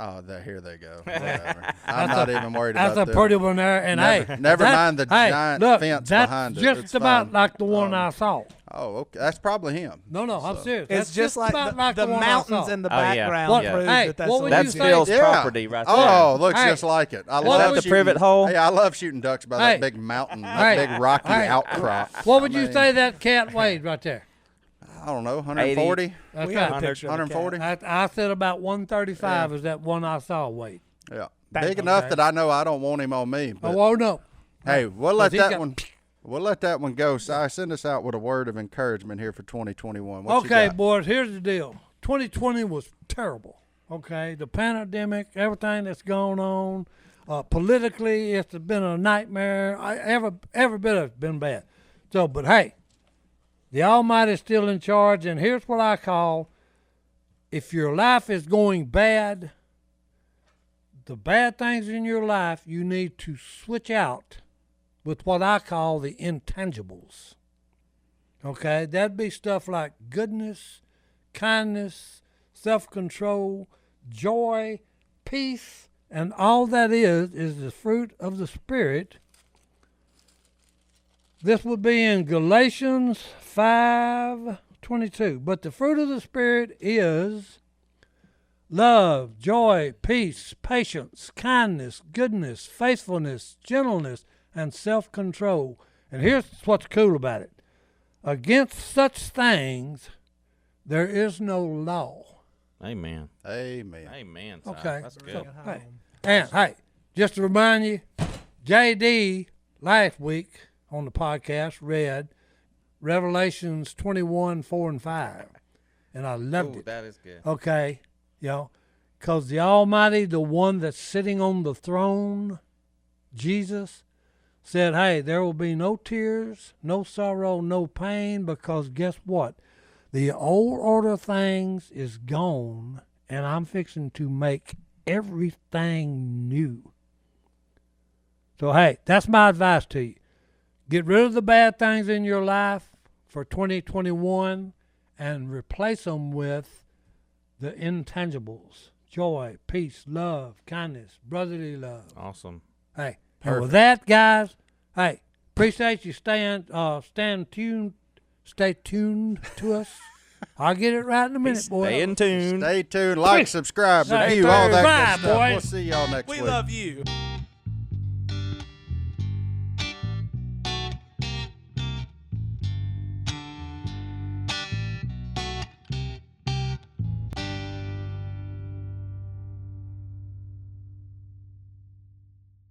here they go. Whatever. I'm not even worried about That's a them. pretty one there. And Never mind the giant look, fence that's behind it. just It's about fine. like the one I saw. Oh, okay. That's probably him. No, I'm serious. It's That's just like about the one I mountains saw. in the Oh, yeah. background What- prove hey, that that's what a would That's you legit- say? Phil's Yeah. property right there. Oh, looks Hey. just like it. I What love would the shooting, privet hole? Hey, I love shooting ducks by Hey. that big mountain, that Hey. big rocky Hey. outcrop. What would I you mean, say that cat weighed right there? I don't know, 140? That's We got a right. picture of the 140? cat. I said about 135 is that one I saw weighed. Yeah. Bang. Big enough Okay. that I know I don't want him on me. But, Oh, no. hey, we'll let he's that got- one. We'll let that one go. Si, send us out with a word of encouragement here for 2021. What you Okay, got? boys, here's the deal. 2020 was terrible. Okay, the pandemic, everything that's going on, politically, it's been a nightmare. Every bit of it's been bad. So, but hey, the Almighty's still in charge, and here's what I call: if your life is going bad, the bad things in your life, you need to switch out with what I call the intangibles. Okay, that'd be stuff like goodness, kindness, self-control, joy, peace, and all that is the fruit of the Spirit. This would be in Galatians 5:22. But the fruit of the Spirit is love, joy, peace, patience, kindness, goodness, faithfulness, gentleness, and self-control. And here's what's cool about it. Against such things, there is no law. Amen. Amen. Amen. Si. Okay. That's good. So, hey, and hey, just to remind you, JD last week on the podcast read Revelations 21:4-5, and I loved Ooh, it. that is good. Okay, because the Almighty, the one that's sitting on the throne, Jesus, said, hey, there will be no tears, no sorrow, no pain, because guess what? The old order of things is gone, and I'm fixing to make everything new. So, hey, that's my advice to you. Get rid of the bad things in your life for 2021 and replace them with the intangibles: joy, peace, love, kindness, brotherly love. Awesome. Hey, and with that, guys, hey, appreciate you stay tuned to us. I'll get it right in a minute, boy. Stay in tune. Stay tuned. Like, subscribe, Stay review, all tuned. that Bye, good stuff. boys. We'll see y'all next We week. love you.